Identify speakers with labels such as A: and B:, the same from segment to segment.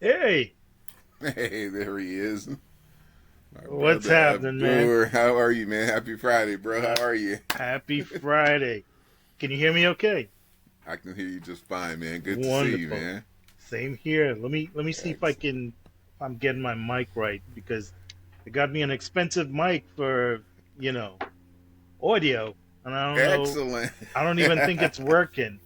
A: Hey,
B: Hey, there he is. My
A: what's
B: brother
A: happening, man?
B: Abdur. How are you, man? Happy Friday, bro.
A: Uh,
B: How are you?
A: Happy Friday. Can you hear me okay?
B: I can hear you just fine, man. Good to see you,
A: Wonderful.
B: man.
A: Same here. Let me see if I
B: Excellent.
A: can if I'm getting my mic right because they got me an expensive mic for, you know, audio, and I don't know.
B: Excellent.
A: I don't even think it's working.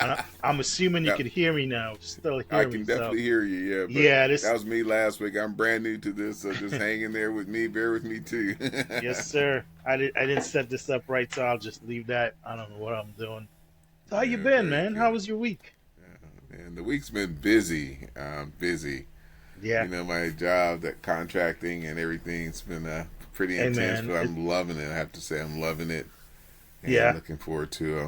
A: And I'm assuming you
B: Now,
A: can hear me now. Still
B: I
A: hear me.
B: can
A: So,
B: definitely hear you, yeah, but
A: yeah,
B: that
A: this
B: was me last week. I'm brand new to this, so just hang in there with me. Bear with me, too.
A: yes, sir. I didn't set this up right, so I'll just leave that. I don't know what I'm doing. So how you
B: Yeah,
A: been,
B: very
A: man? How
B: good.
A: was your week?
B: And the week's been busy. Busy.
A: Yeah.
B: My job, that contracting and everything's been pretty
A: Hey,
B: intense,
A: man.
B: but I'm loving it. I have to say, I'm loving it and
A: Yeah.
B: looking forward to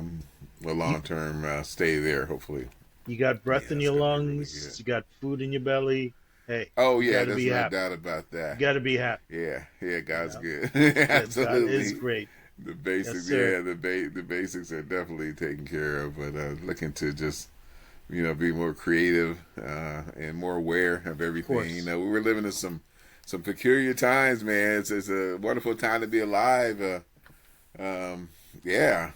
B: a
A: You
B: long term stay there. Hopefully,
A: you got breath
B: yeah,
A: in
B: it's
A: your
B: gonna be really
A: lungs.
B: good.
A: You got food in your belly. Hey,
B: Oh
A: you
B: yeah,
A: got to
B: there's
A: be
B: no
A: happy.
B: doubt about
A: You
B: that.
A: got to be happy.
B: Yeah, yeah,
A: You
B: God's
A: know,
B: good.
A: God is
B: Absolutely,
A: great.
B: the
A: Yes,
B: basics.
A: sir.
B: Yeah, the basics are definitely taken care of. But looking to just be more creative and more aware of
A: Of
B: everything.
A: course.
B: We were living in some peculiar times, man. It's a wonderful time to be alive. Um, yeah,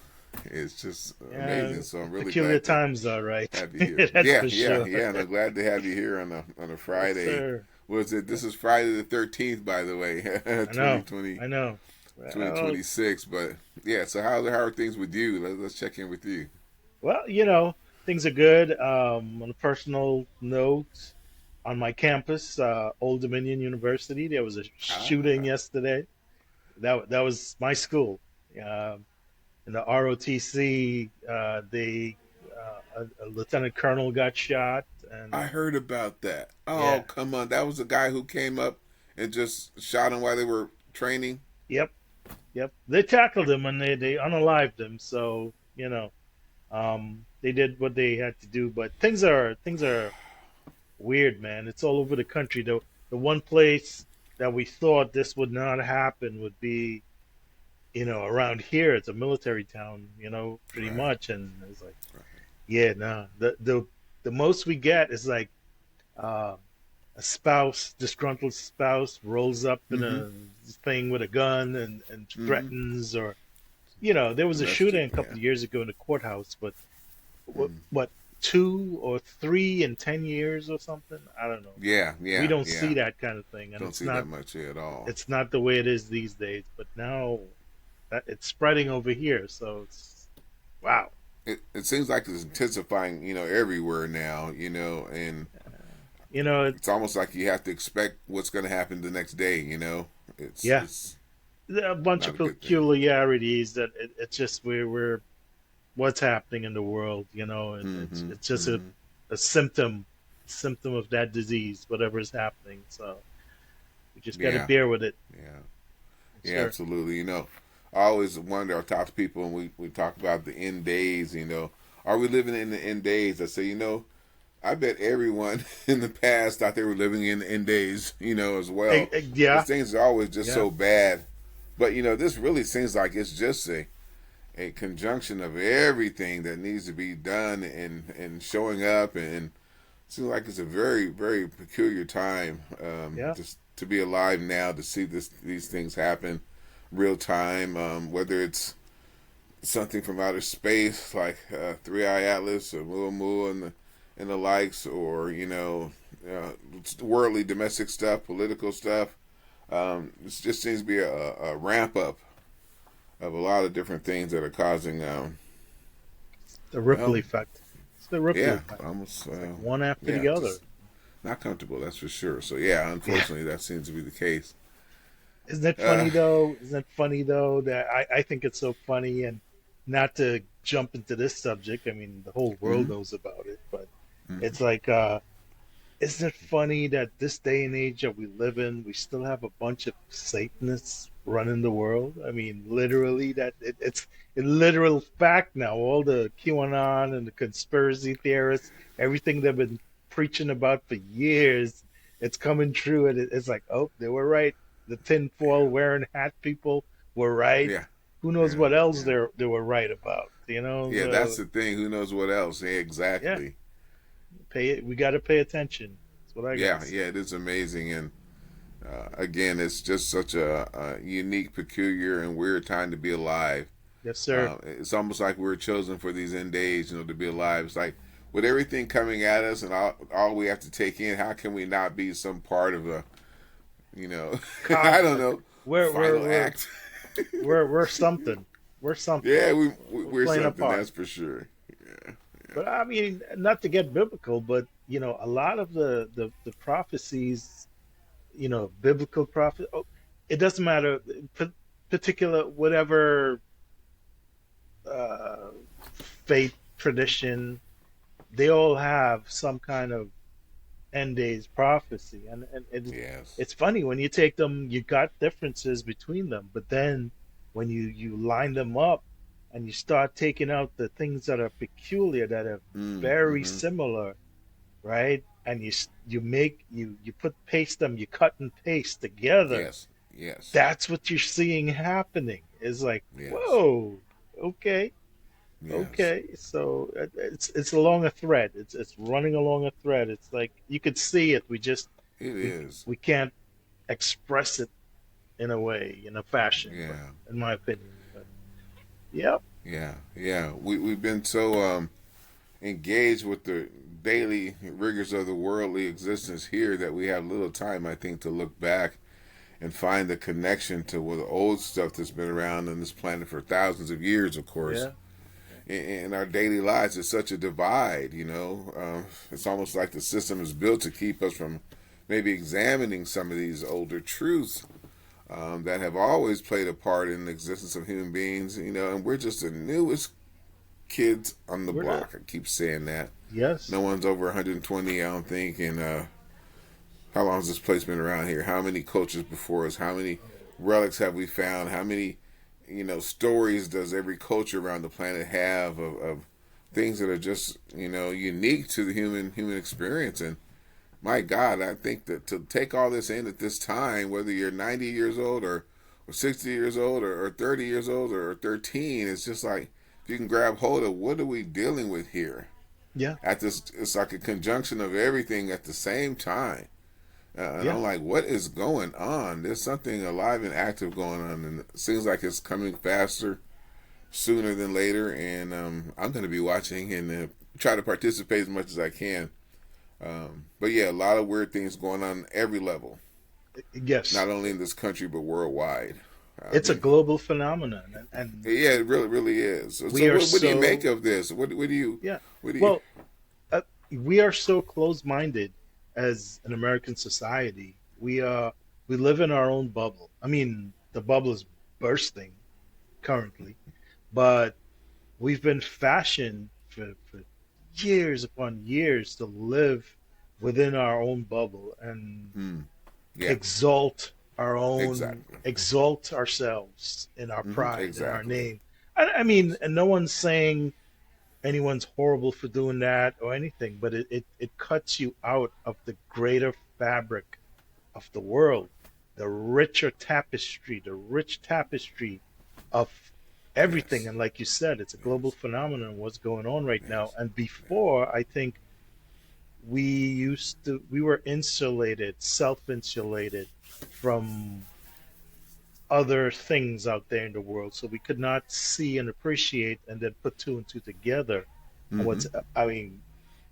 B: it's just
A: Yeah,
B: amazing. So I'm really
A: peculiar
B: glad to
A: times, all right.
B: have you here.
A: That's
B: Yeah,
A: for
B: yeah,
A: sure.
B: yeah. And I'm glad to have you here on a
A: Yes,
B: Friday.
A: sir.
B: Was it?
A: Yeah,
B: This is Friday the 13th, by the way,
A: I know.
B: 2020,
A: I know.
B: twenty
A: Well,
B: twenty six. But yeah, so how are things with you? Let's check in with you.
A: well, things are good. On a personal note, on my campus, Old Dominion University, there was a shooting
B: Ah,
A: yesterday. That was my school. Um, in the ROTC, a lieutenant colonel got shot, and
B: I heard about that.
A: yeah,
B: Oh, come on. That was the guy who came up and just shot him while they were training.
A: yep, yep. They tackled him and they unalived him. So they did what they had to do. But things are weird, man. It's all over the country. The one place that we thought this would not happen would be, around here. It's a military town, pretty
B: Right,
A: much, and it's like,
B: right.
A: yeah, no. The most we get is like uh, a spouse, disgruntled spouse, rolls up in
B: Mm-hmm.
A: a thing with a gun and
B: Mm-hmm.
A: threatens, or there was a shooting
B: Domestic,
A: a couple
B: yeah.
A: of years ago in the courthouse, but
B: Mm.
A: what 2 or 3 in 10 years or something? I don't know.
B: Yeah,
A: We
B: yeah,
A: don't
B: yeah.
A: see that kind of thing, and
B: Don't
A: it's
B: see
A: not
B: that much here at all.
A: it's not the way it is these days. But now that it's spreading over here, so it's wow.
B: It seems like it's intensifying, everywhere now, and it's
A: It's
B: almost like you have to expect what's going to happen the next day, It's
A: yeah,
B: it's
A: there are a bunch
B: not
A: of
B: a good thing.
A: peculiarities that it's just we're what's happening in the world, and
B: Mm-hmm.
A: it's just a,
B: Mm-hmm.
A: a symptom of that disease, whatever is happening. So we just got to
B: Yeah,
A: bear with it,
B: yeah, yeah,
A: sir.
B: absolutely. I always wonder. I talk to people, and we talk about the end days. Are we living in the end days? I say, I bet everyone in the past thought they were living in the end days, as well, because
A: Yeah,
B: things are always just
A: yeah.
B: so bad. But this really seems like it's just a conjunction of everything that needs to be done and showing up, and it seems like it's a very very peculiar time,
A: Yeah.
B: just to be alive now, to see these things happen real time, whether it's something from outer space like Three Eye Atlas or Muamua and the likes, or uh, worldly domestic stuff, political stuff. It just seems to be a ramp up of a lot of different things that are causing,
A: The ripple
B: well,
A: effect. It's the ripple
B: yeah,
A: effect.
B: almost,
A: It's like one after
B: yeah,
A: the other.
B: just not comfortable. That's for sure. So yeah,
A: Yeah.
B: unfortunately, that seems to be the case.
A: Isn't it
B: Uh,
A: funny though? Isn't it funny though that I think it's so funny, and not to jump into this subject. I mean, the whole world
B: mm-hmm,
A: knows about it, but
B: mm-hmm.
A: it's like, isn't it funny that this day and age that we live in, we still have a bunch of Satanists running the world? I mean, literally, it's a literal fact now. All the QAnon and the conspiracy theorists, everything they've been preaching about for years, it's coming true, and it's like, oh, they were right. The tinfoil wearing hat people were right.
B: Yeah,
A: Who knows
B: yeah,
A: what else
B: yeah,
A: they were right about?
B: yeah. That's
A: So
B: the thing. Who knows what else? Yeah,
A: yeah,
B: exactly.
A: we got to pay attention. That's what I gotta
B: Yeah,
A: say.
B: yeah, it is amazing, and again, it's just such a unique, peculiar, and weird time to be alive.
A: Yes, sir.
B: It's almost like we were chosen for these end days, to be alive. It's like with everything coming at us and all we have to take in, how can we not be some part of a, you know, I don't
A: Cosmic.
B: know,
A: We're we're
B: final
A: we're
B: act?
A: we're something. We're something.
B: Yeah,
A: We're
B: we're
A: playing a
B: something,
A: part.
B: that's for sure. Yeah, yeah,
A: But I mean, not to get biblical, but a lot of the prophecies, biblical prophet. Oh, it doesn't matter, particular whatever uh, faith tradition. They all have some kind of end days prophecy, and
B: yes,
A: it's funny when you take them. You got differences between them, but then when you line them up and you start taking out the things that are peculiar, that are very
B: mm-hmm.
A: similar, right? And you put paste them, you cut and paste together.
B: Yes, yes,
A: That's what you're seeing happening. It's like,
B: yes,
A: whoa, okay,
B: yes.
A: okay. So it's along a thread. It's running along a thread. It's like you could see it.
B: It
A: We
B: is.
A: we can't express it in a way, in a fashion, but
B: Yeah,
A: in my opinion. But yep,
B: yeah, yeah. We've been so engaged with the daily rigors of the worldly existence here that we have little time, I think, to look back and find the connection to the old stuff that's been around on this planet for thousands of years, of course.
A: yeah, yeah.
B: In our daily lives, it's such a divide, it's almost like the system is built to keep us from maybe examining some of these older truths that have always played a part in the existence of human beings, and we're just the newest kids on the
A: We're not.
B: block. I keep saying that.
A: Yes,
B: No one's over 120, I don't think, and how long has this place been around here? How many cultures before us? How many relics have we found? How many, stories does every culture around the planet have of things that are just, unique to the human experience? And my God, I think that to take all this in at this time, whether you're 90 years old or 60 years old or 30 years old or 13, it's just like if you can grab hold of what are we dealing with here?
A: yeah,
B: At this, it's like a conjunction of everything at the same time. And
A: yeah,
B: I'm like, what is going on? There's something alive and active going on, and it seems like it's coming faster, sooner than later. And I'm going to be watching and try to participate as much as I can. But yeah, a lot of weird things going on every level,
A: yes.
B: not only in this country but worldwide. I've
A: It's a
B: been,
A: global phenomenon, and
B: yeah, it really, really is. So,
A: we are
B: what do you make
A: so
B: of this? What do you,
A: yeah.
B: what do you?
A: Well, we are so close-minded as an American society. We live in our own bubble. I mean, the bubble is bursting currently, but we've been fashioned for years upon years to live within our own bubble and
B: Hmm. Yeah, exactly.
A: exalt ourselves in our pride and our
B: Exactly.
A: name. I mean, and no one's saying anyone's horrible for doing that or anything, but it cuts you out of the greater fabric of the world, the rich tapestry of everything.
B: Yes.
A: And like you said, it's a global
B: Yes.
A: phenomenon, what's going on right now.
B: Yes.
A: And
B: Yeah.
A: before, I think we were insulated, self-insulated from other things out there in the world. So we could not see and appreciate and then put two and two together. And
B: Mm-hmm.
A: I mean,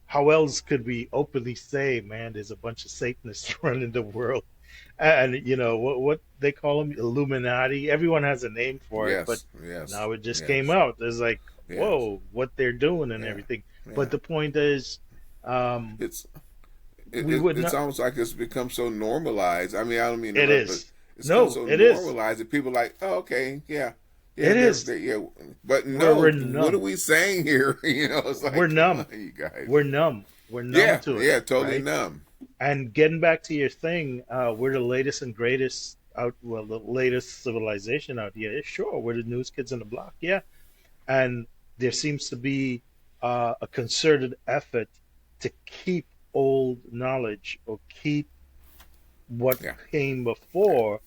A: how else could we openly say, man, there's a bunch of Satanists running the world? And what they call them, Illuminati. Everyone has a name for it, but
B: Yes. Yes.
A: now it just came
B: Yes.
A: out. It's like,
B: Yes.
A: whoa, what they're doing and
B: Yeah.
A: everything. But
B: Yeah.
A: the point is, um,
B: It's
A: we would
B: it's
A: not.
B: almost like it's become so normalized. I mean, I don't mean to
A: It
B: interrupt, but
A: is.
B: it's become
A: No,
B: so
A: it is.
B: normalized that people are like, oh, okay, yeah, yeah,
A: It is.
B: yeah. But
A: We're
B: no, what are
A: numb.
B: we saying here? It's
A: We're
B: like, come
A: numb.
B: on, you guys.
A: We're numb. We're numb
B: Yeah,
A: to it,
B: yeah, totally
A: right?
B: numb.
A: And getting back to your thing, we're the latest and greatest out. Well, the latest civilization out here. Yeah, sure, we're the newest kids on the block. Yeah, and there seems to be a concerted effort to keep old knowledge or keep what
B: Yeah,
A: came
B: yeah,
A: before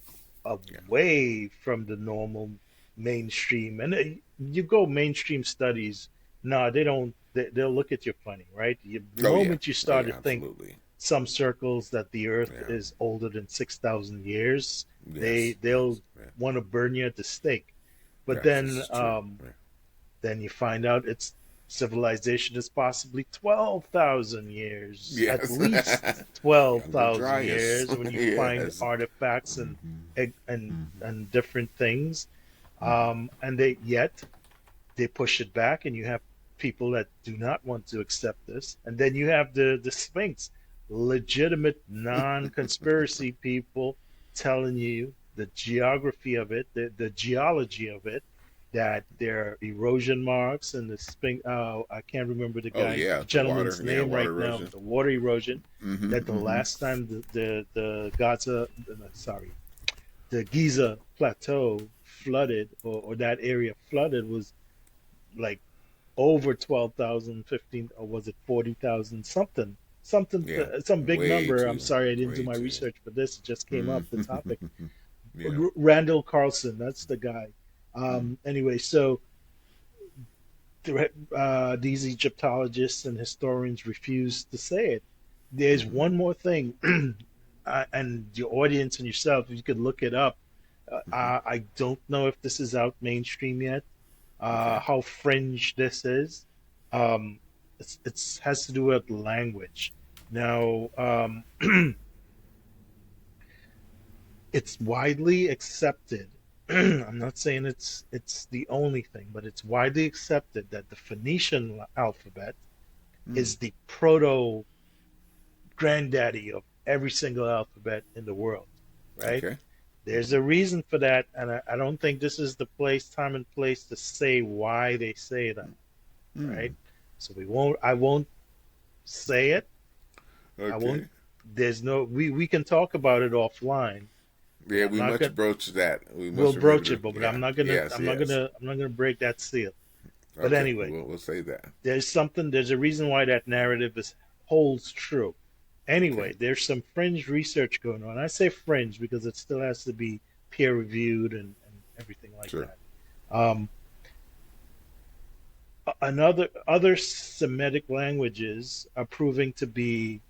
B: yeah.
A: away from the normal mainstream. And you go mainstream studies, no, they don't. They'll look at you funny, right? The
B: Oh yeah,
A: moment you
B: oh
A: start
B: yeah,
A: to think
B: absolutely.
A: some circles that the Earth
B: Yeah.
A: is older than 6,000 years.
B: Yes.
A: They'll
B: Yes. Yeah.
A: want to burn you at the stake. But
B: Yes. This is true. Yeah.
A: then you find out its civilization is possibly 12,000 years, at
B: Yes.
A: least
B: Younger
A: 12,000
B: Dryas.
A: years when you find
B: Yes.
A: artifacts and different things. And they push it back, and you have people that do not want to accept this. And then you have the Sphinx, legitimate non-conspiracy people telling you the geography of it, the geology of it, that there are erosion marks and the Sphinx. I can't remember
B: Oh
A: the
B: yeah, the
A: gentleman's
B: water. Yeah,
A: name
B: water
A: right now,
B: erosion.
A: but the water erosion.
B: Mm-hmm.
A: That the
B: Mm-hmm.
A: last time the Gaza, sorry, the Giza plateau flooded, or that area flooded, was like over 12,000, 15, or was it 40,000,
B: Yeah,
A: some big
B: way
A: number. I'm
B: too,
A: sorry I didn't do
B: way
A: my
B: too.
A: research for this. It just came up, the
B: Mm-hmm.
A: topic.
B: Yeah.
A: Randall Carlson, that's the guy.
B: Mm.
A: Anyway, so these Egyptologists and historians refuse to say it. There's
B: Mm-hmm.
A: one more thing, and your audience and yourself, you could look it up.
B: Mm-hmm.
A: I don't know if this is out mainstream yet,
B: Okay.
A: how fringe this is. Um, it's has to do with language. Now, it's widely accepted. I'm not saying it's the only thing, but it's widely accepted that the Phoenician alphabet
B: Mm.
A: is the proto granddaddy of every single alphabet in the world, right?
B: Okay.
A: There's a reason for that, and I don't think this is the time and place to say why they say that, right?
B: Mm.
A: So I won't say it. I won't.
B: Okay.
A: There's no. We can talk about it offline, but
B: Yeah,
A: I'm
B: we
A: not
B: must
A: gonna.
B: broach that. We
A: We'll
B: must remember
A: broach
B: to.
A: it, but
B: Yeah. Yes. Yes.
A: I'm not gonna break that seal. But
B: Okay.
A: anyway,
B: We'll say that.
A: there's a reason why that narrative is holds true.
B: Okay.
A: Anyway, there's some fringe research going on. I say fringe because it still has to be peer reviewed and everything like
B: Sure.
A: that. Um, another other Semitic languages are proving to be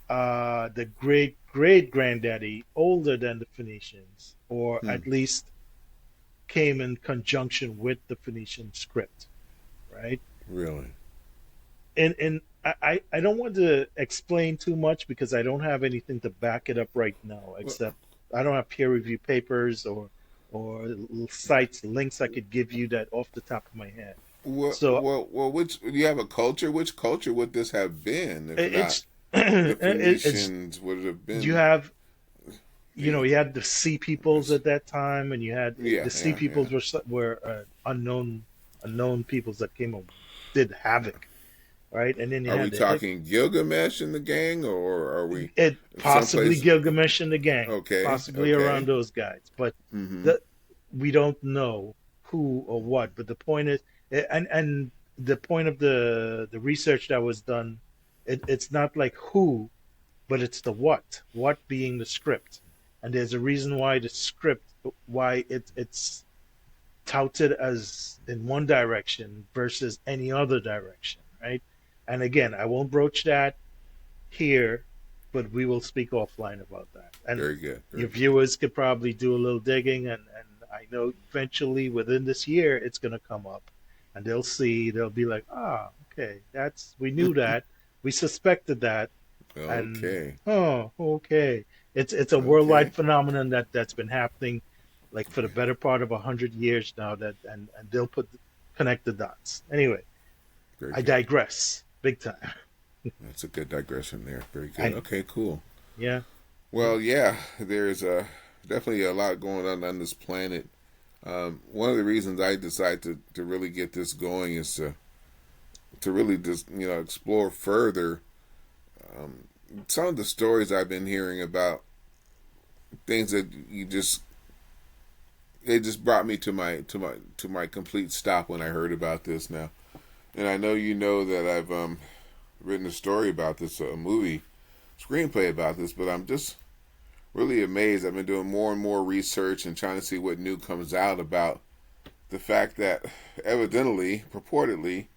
A: the great granddaddy, older than the Phoenicians, or
B: Hmm.
A: at least came in conjunction with the Phoenician script, right?
B: Really.
A: And I don't want to explain too much because I don't have anything to back it up right now,
B: Well,
A: except I don't have peer review papers or sites links I could give you that off the top of my head. So
B: which you have a culture? Which culture would this have been if not
A: it's
B: the
A: it's
B: Phoenicians? Would it have
A: you
B: been
A: have
B: the?
A: you had the sea peoples at that time, and you had
B: Yeah,
A: the sea
B: yeah, yeah.
A: peoples were unknown peoples that came and did havoc, right? And then you
B: Are we
A: had the
B: talking Gilgamesh in the gang, or are we
A: it possibly
B: someplace?
A: Gilgamesh and the gang,
B: Okay,
A: possibly around
B: okay.
A: those guys, but
B: Mm-hmm.
A: the we don't know who or what. But the point is, and the point of the research that was done, it's not like who, but it's the what. What being the script, and there's a reason why the script, why it's touted as in one direction versus any other direction, right? And again, I won't broach that here, but we will speak offline about that. And
B: Very good,
A: your
B: very good.
A: viewers could probably do a little digging, and I know eventually within this year it's going to come up, and they'll be like, okay, we knew that, we suspected that, and
B: Okay,
A: oh, okay, it's a worldwide
B: okay.
A: phenomenon that's been happening like for the better part of 100 years now. That and they'll connect the dots. Anyway,
B: Very
A: I
B: good.
A: digress big time.
B: That's a good digression there. Very
A: I
B: good. Okay, cool.
A: Yeah.
B: Well, yeah, there's definitely a lot going on this planet. One of the reasons I decided to really get this going is to really just explore further some of the stories I've been hearing about things that it just brought me to my complete stop when I heard about this now. And I know you know that I've written a story about this, a movie screenplay about this, but I'm just really amazed. I've been doing more and more research and trying to see what new comes out about the fact that evidently, purportedly,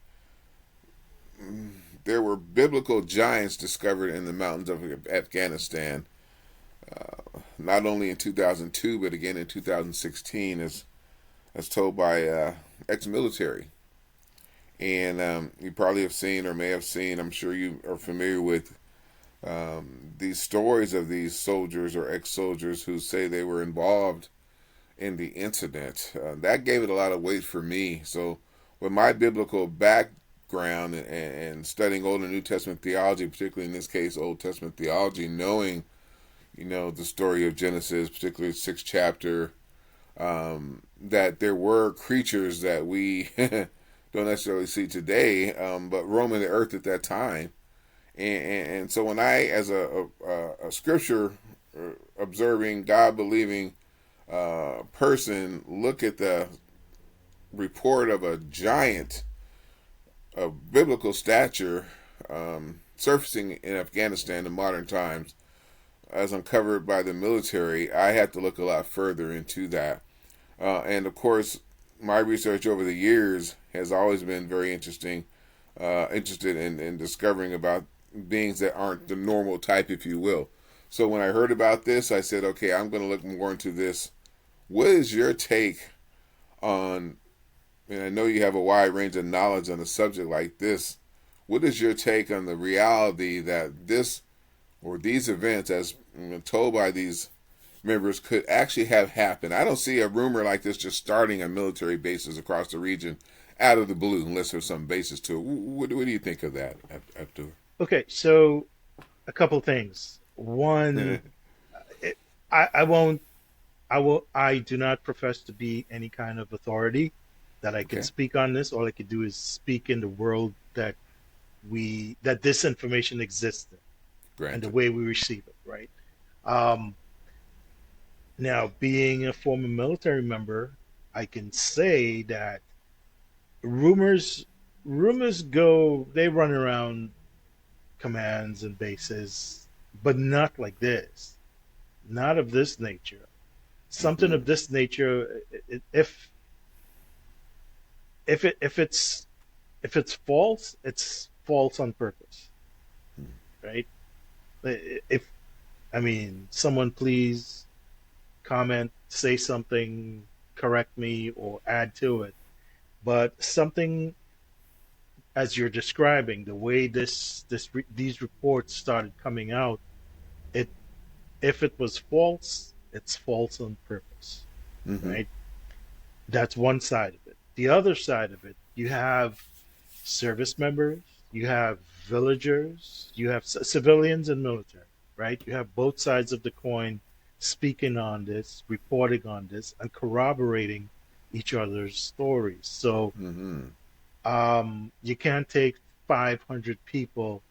B: there were biblical giants discovered in the mountains of Afghanistan, not only in 2002 but again in 2016, as told by ex-military. And you probably have seen or may have seen. I'm sure you are familiar with these stories of these soldiers or ex-soldiers who say they were involved in the incident. That gave it a lot of weight for me. So, with my biblical background and studying Old and New Testament theology, particularly in this case Old Testament theology, knowing the story of Genesis, particularly sixth chapter, that there were creatures that we don't necessarily see today, but roaming the earth at that time. And so when I, as a scripture observing, God believing person, look at the report of a giant of biblical stature surfacing in Afghanistan in modern times, as uncovered by the military, I had to look a lot further into that. And of course, my research over the years has always been very interested in discovering about beings that aren't the normal type, if you will. So when I heard about this, I said, okay, I'm going to look more into this. What is your take on, and I know you have a wide range of knowledge on a subject like this, what is your take on the reality that this or these events, as told by these members, could actually have happened? I don't see a rumor like this just starting on military bases across the region out of the blue, unless there's some basis to it. What do you think of that, Abdur?
A: Okay, so a couple things. One, it, I won't. I do not profess to be any kind of authority that I can
B: Okay,
A: speak on this. All I can do is speak in the world that this information exists in and the
B: granted.
A: way we receive it, right? Um, Now, being a former military member, I can say that rumors rumors go, they run around commands and bases, but not like this, not of this nature. Something
B: Mm-hmm.
A: of this nature, if it's false, it's false on purpose, right? If I mean, someone please comment, say something, correct me, or add to it. But something, as you're describing, the way these reports started coming out, it if it was false, it's false on purpose,
B: Mm-hmm.
A: right? That's one side of it. The other side of it, you have service members, you have villagers, you have civilians and military, right? You have both sides of the coin speaking on this, reporting on this, and corroborating each other's stories. So
B: Mm-hmm.
A: you can't take 500 people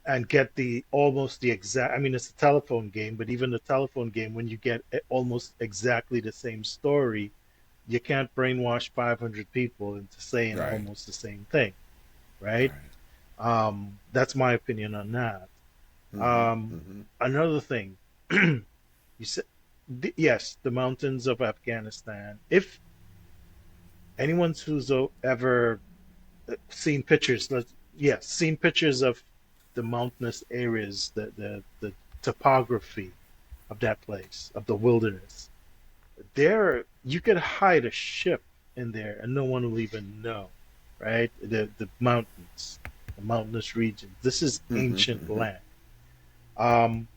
A: and get the almost the exact. I mean, it's a telephone game, but even the telephone game, when you get almost exactly the same story, you can't brainwash 500 people into saying
B: Right.
A: almost the same thing, right?
B: Right.
A: That's my opinion on that.
B: Mm-hmm.
A: Um,
B: Mm-hmm.
A: Another thing, you said, yes, the mountains of Afghanistan. If anyone who's ever seen pictures, yes, seen pictures of the mountainous areas, the topography of that place, of the wilderness. There, you could hide a ship in there and no one will even know, right? The mountains, the mountainous regions. This is
B: Mm-hmm.
A: ancient
B: Mm-hmm.
A: land. Um,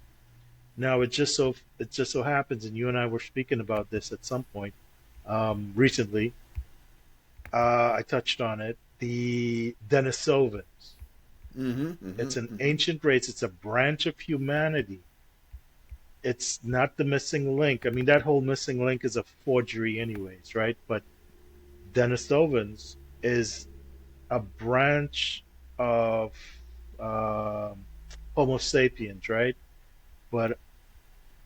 A: Now it just so happens, and you and I were speaking about this at some point recently. I touched on it. The Denisovans.
B: Mm-hmm.
A: It's an
B: Mm-hmm.
A: ancient race. It's a branch of humanity. It's not the missing link. I mean, that whole missing link is a forgery, anyways, right? But Denisovans is a branch of um, Homo sapiens, right? But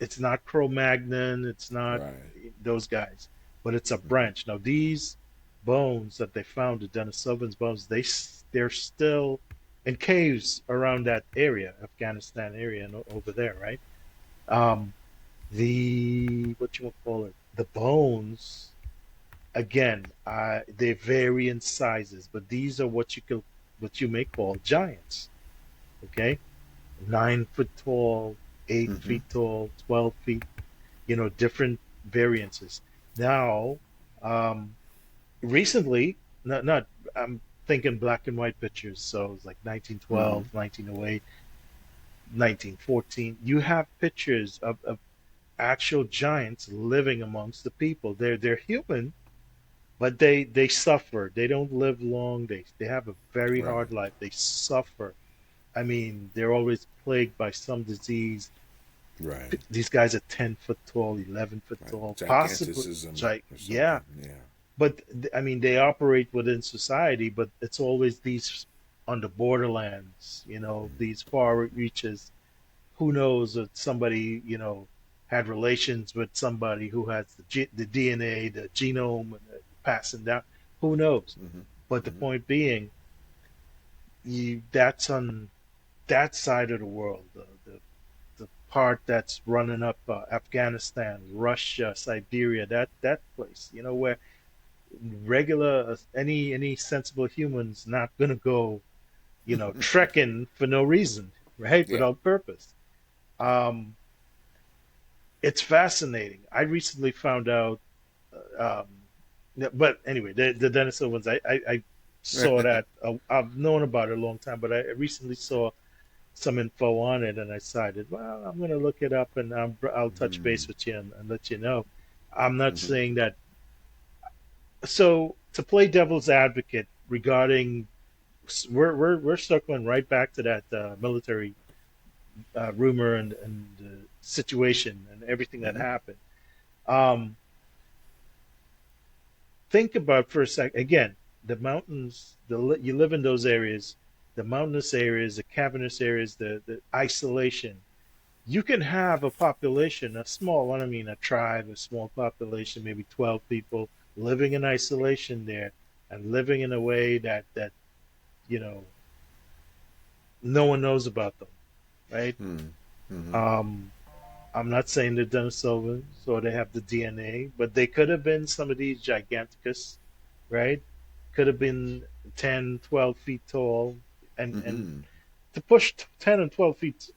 A: it's not Cro-Magnon. It's not
B: Right.
A: those guys, but it's a
B: Mm-hmm.
A: branch. Now these bones that they found, the Denisovans bones, they're still in caves around that area, Afghanistan area, and over there, right? Um, the what you call it, the bones again, they vary in sizes, but these are what you could. what you may call giants. Okay, 9 foot tall, eight
B: Mm-hmm.
A: feet tall, 12 feet. Different variances. Now, um, recently, not I'm thinking black and white pictures. So it's like
B: Mm-hmm.
A: 1912, 1908, 1914. You have pictures of actual giants living amongst the people. They're human, but they suffer. They don't live long. They have a very
B: Right.
A: hard life. They suffer. I mean, they're always plagued by some disease.
B: Right.
A: These guys are 10 foot tall, 11 foot
B: Right.
A: tall, possibly.
B: Giganticism or
A: Yeah,
B: something. Yeah.
A: but I mean, they operate within society, but it's always these on the borderlands. These far reaches. Who knows if somebody had relations with somebody who has the DNA, the genome, and passing down. Who knows?
B: Mm-hmm.
A: But the
B: Mm-hmm.
A: point being, that's on that side of the world, the part that's running up Afghanistan, Russia, Siberia, that place, where regular any sensible human's not gonna go, trekking for no reason, right?
B: Yeah.
A: Without purpose. Um, it's fascinating. I recently found out, yeah, but anyway, the Denison ones, I saw that. I've known about it a long time, but I recently saw some info on it, and I decided, well, I'm going to look it up, and I'll touch base
B: Mm-hmm.
A: with you and let you know. I'm not
B: Mm-hmm.
A: saying that. So to play devil's advocate regarding, we're circling right back to that military rumor and situation and everything that
B: Mm-hmm.
A: happened. Um, think about for a second again, the mountains, you live in those areas, the mountainous areas, the cavernous areas, the isolation. You can have a population, a small one, I mean a tribe, a small population, maybe 12 people living in isolation there and living in a way that you know no one knows about them, right?
B: Mm-hmm.
A: um I'm not saying they're Denisovans or they have the DNA, but they could have been some of these giganticus, right? Could have been 10, 12 feet tall. And
B: Mm-hmm.
A: to push 10 and 12 feet,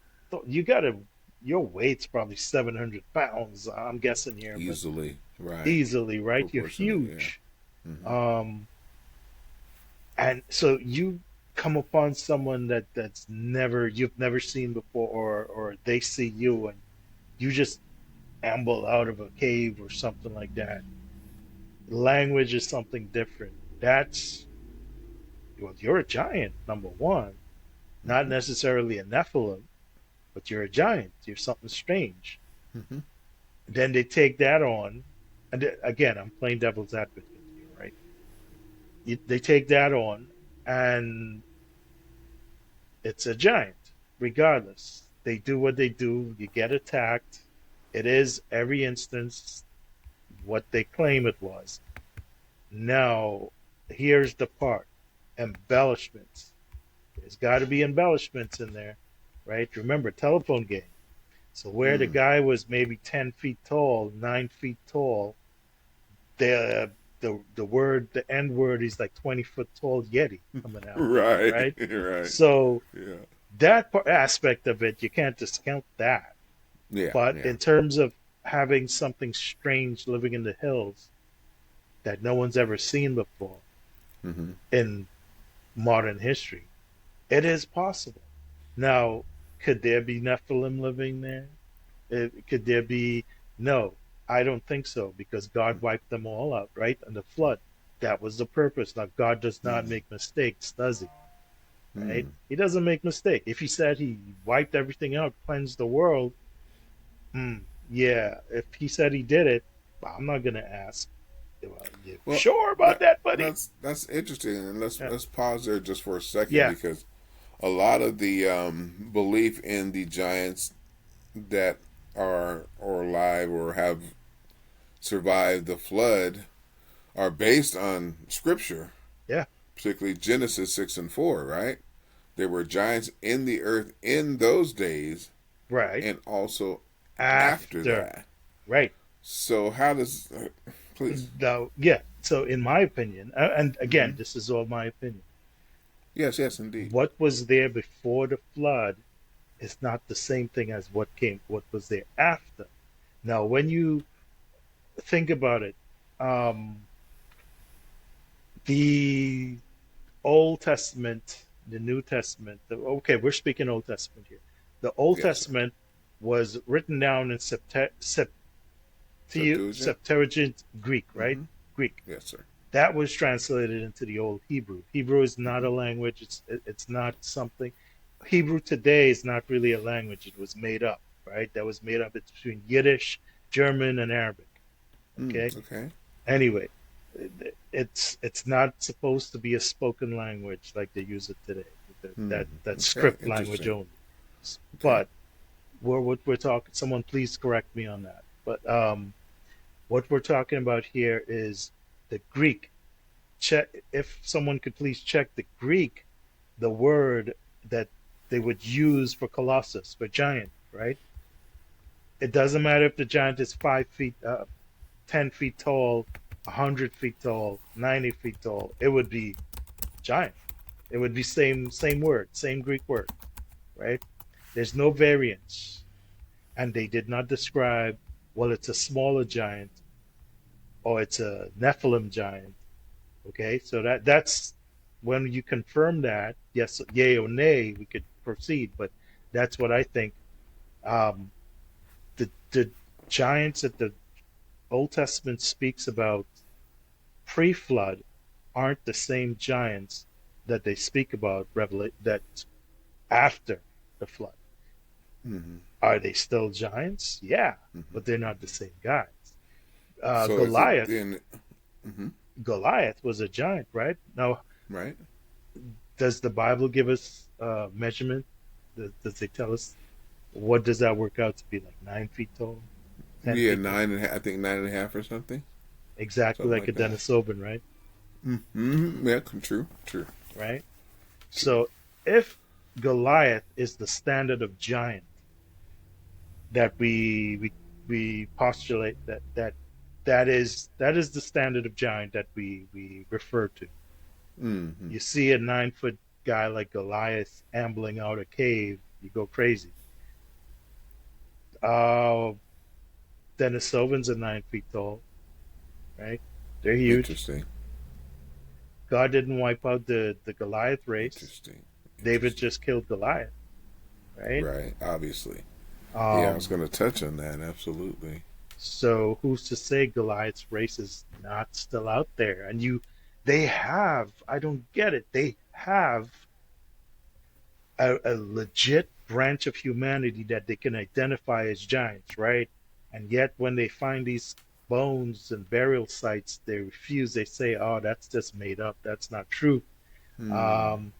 A: you got to, your weight's probably 700 pounds, I'm guessing here, but
B: Easily. Right.
A: easily, right? You're
B: Proportionate. Yeah.
A: huge.
B: Mm-hmm.
A: Um, and so you come upon someone you've never seen before, or they see you and you just amble out of a cave or something like that. Language is something different. Well, you're a giant, number one. Not
B: Mm-hmm.
A: necessarily a Nephilim, but you're a giant. You're something strange.
B: Mm-hmm.
A: Then they take that on, and again, I'm playing devil's advocate here, right? They take that on, and it's a giant, regardless. They do what they do. You get attacked. It is every instance what they claim it was. Now, here's the part, embellishments. There's got to be embellishments in there, right? Remember, telephone game. So where the
B: Mm.
A: guy was maybe 10 feet tall, 9 feet tall, the N word is like 20-foot tall Yeti coming out,
B: Right.
A: right?
B: Right.
A: So
B: Yeah.
A: that aspect of it, you can't discount that.
B: Yeah.
A: But
B: Yeah.
A: in terms of having something strange living in the hills that no one's ever seen before
B: Mm-hmm.
A: in modern history, it is possible. Now, could there be Nephilim living there? Could there be? No, I don't think so because God wiped them all out, right? And the flood. That was the purpose. Now, God does not
B: Mm.
A: make mistakes, does he? Right?
B: Mm.
A: He doesn't make mistake. If he said he wiped everything out, cleansed the world, yeah. If he said he did it, I'm not gonna ask. Well, you
B: Well,
A: sure about
B: that
A: that, buddy?
B: that's interesting, and let's
A: Yeah.
B: let's pause there just for a second
A: Yeah.
B: because a lot of the belief in the giants that are or alive or have survived the flood are based on scripture,
A: Yeah.
B: particularly Genesis 6 and 4. Right, there were giants in the earth in those days,
A: Right.
B: and also after
A: After.
B: that.
A: Right.
B: So how does please?
A: Now, yeah. So, in my opinion, and again,
B: Mm-hmm.
A: this is all my opinion.
B: Yes, yes, indeed.
A: What was there before the flood is not the same thing as what was there after. Now, when you think about it, um, the Old Testament, the New Testament, okay, we're speaking Old Testament here. The Old
B: Yes, sir.
A: Testament was written down in
B: Septuagint.
A: Septuagint Greek, right?
B: Mm-hmm.
A: Greek.
B: Yes, sir.
A: That was translated into the Old Hebrew. Hebrew is not
B: Mm-hmm.
A: a language. It's not something. Hebrew today is not really a language. It was made up, right? That was made up. It's between Yiddish, German, and Arabic. Okay.
B: Okay.
A: Anyway, it's not supposed to be a spoken language like they use it today. That
B: Okay.
A: script language
B: Interesting.
A: only.
B: Okay.
A: But what we're talking. Someone please correct me on that. But what we're talking about here is the Greek. Check if someone could please check the Greek, the word that they would use for colossus, for giant, right? It doesn't matter if the giant is 5 feet, 10 feet tall, 100 feet tall, 90 feet tall. It would be giant. It would be same word, same Greek word, right? There's no variance, and they did not describe, well, it's a smaller giant or it's a Nephilim giant. Okay, so that's when you confirm that, yes, yay or nay, we could proceed. But that's what I think. Um, the giants that the Old Testament speaks about pre-flood aren't the same giants that they speak about that after the flood.
B: Mm-hmm.
A: Are they still giants? Yeah,
B: Mm-hmm.
A: but they're not the same guys.
B: So is it
A: Goliath,
B: then? Mm-hmm.
A: Goliath was a giant, right? Now,
B: Right.
A: does the Bible give us measurement? Does it tell us what does that work out to be like 9 feet tall, ten
B: Yeah,
A: feet tall?
B: nine and a half, I think 9.5 or something,
A: Exactly
B: something
A: like a
B: like that.
A: Denisovan, right?
B: Mm-hmm. Yeah, true, true,
A: Right.
B: true.
A: So if Goliath is the standard of giant that we postulate that is the standard of giant that we refer to.
B: Mm-hmm.
A: You see a 9 foot guy like Goliath ambling out a cave, you go crazy. Uh, Denisovans are 9 feet tall, right? They're huge.
B: Interesting.
A: God didn't wipe out the Goliath race.
B: Interesting.
A: David
B: Interesting.
A: just killed Goliath, right?
B: Right. Obviously. Yeah, I was going
A: Um,
B: to touch on that. Absolutely.
A: so who's to say Goliath's race is not still out there? And they have, I don't get it. They have a legit branch of humanity that they can identify as giants, right? And yet, when they find these bones and burial sites, they refuse. They say, "Oh, that's just made up. That's not true."
B: Hmm.
A: Um,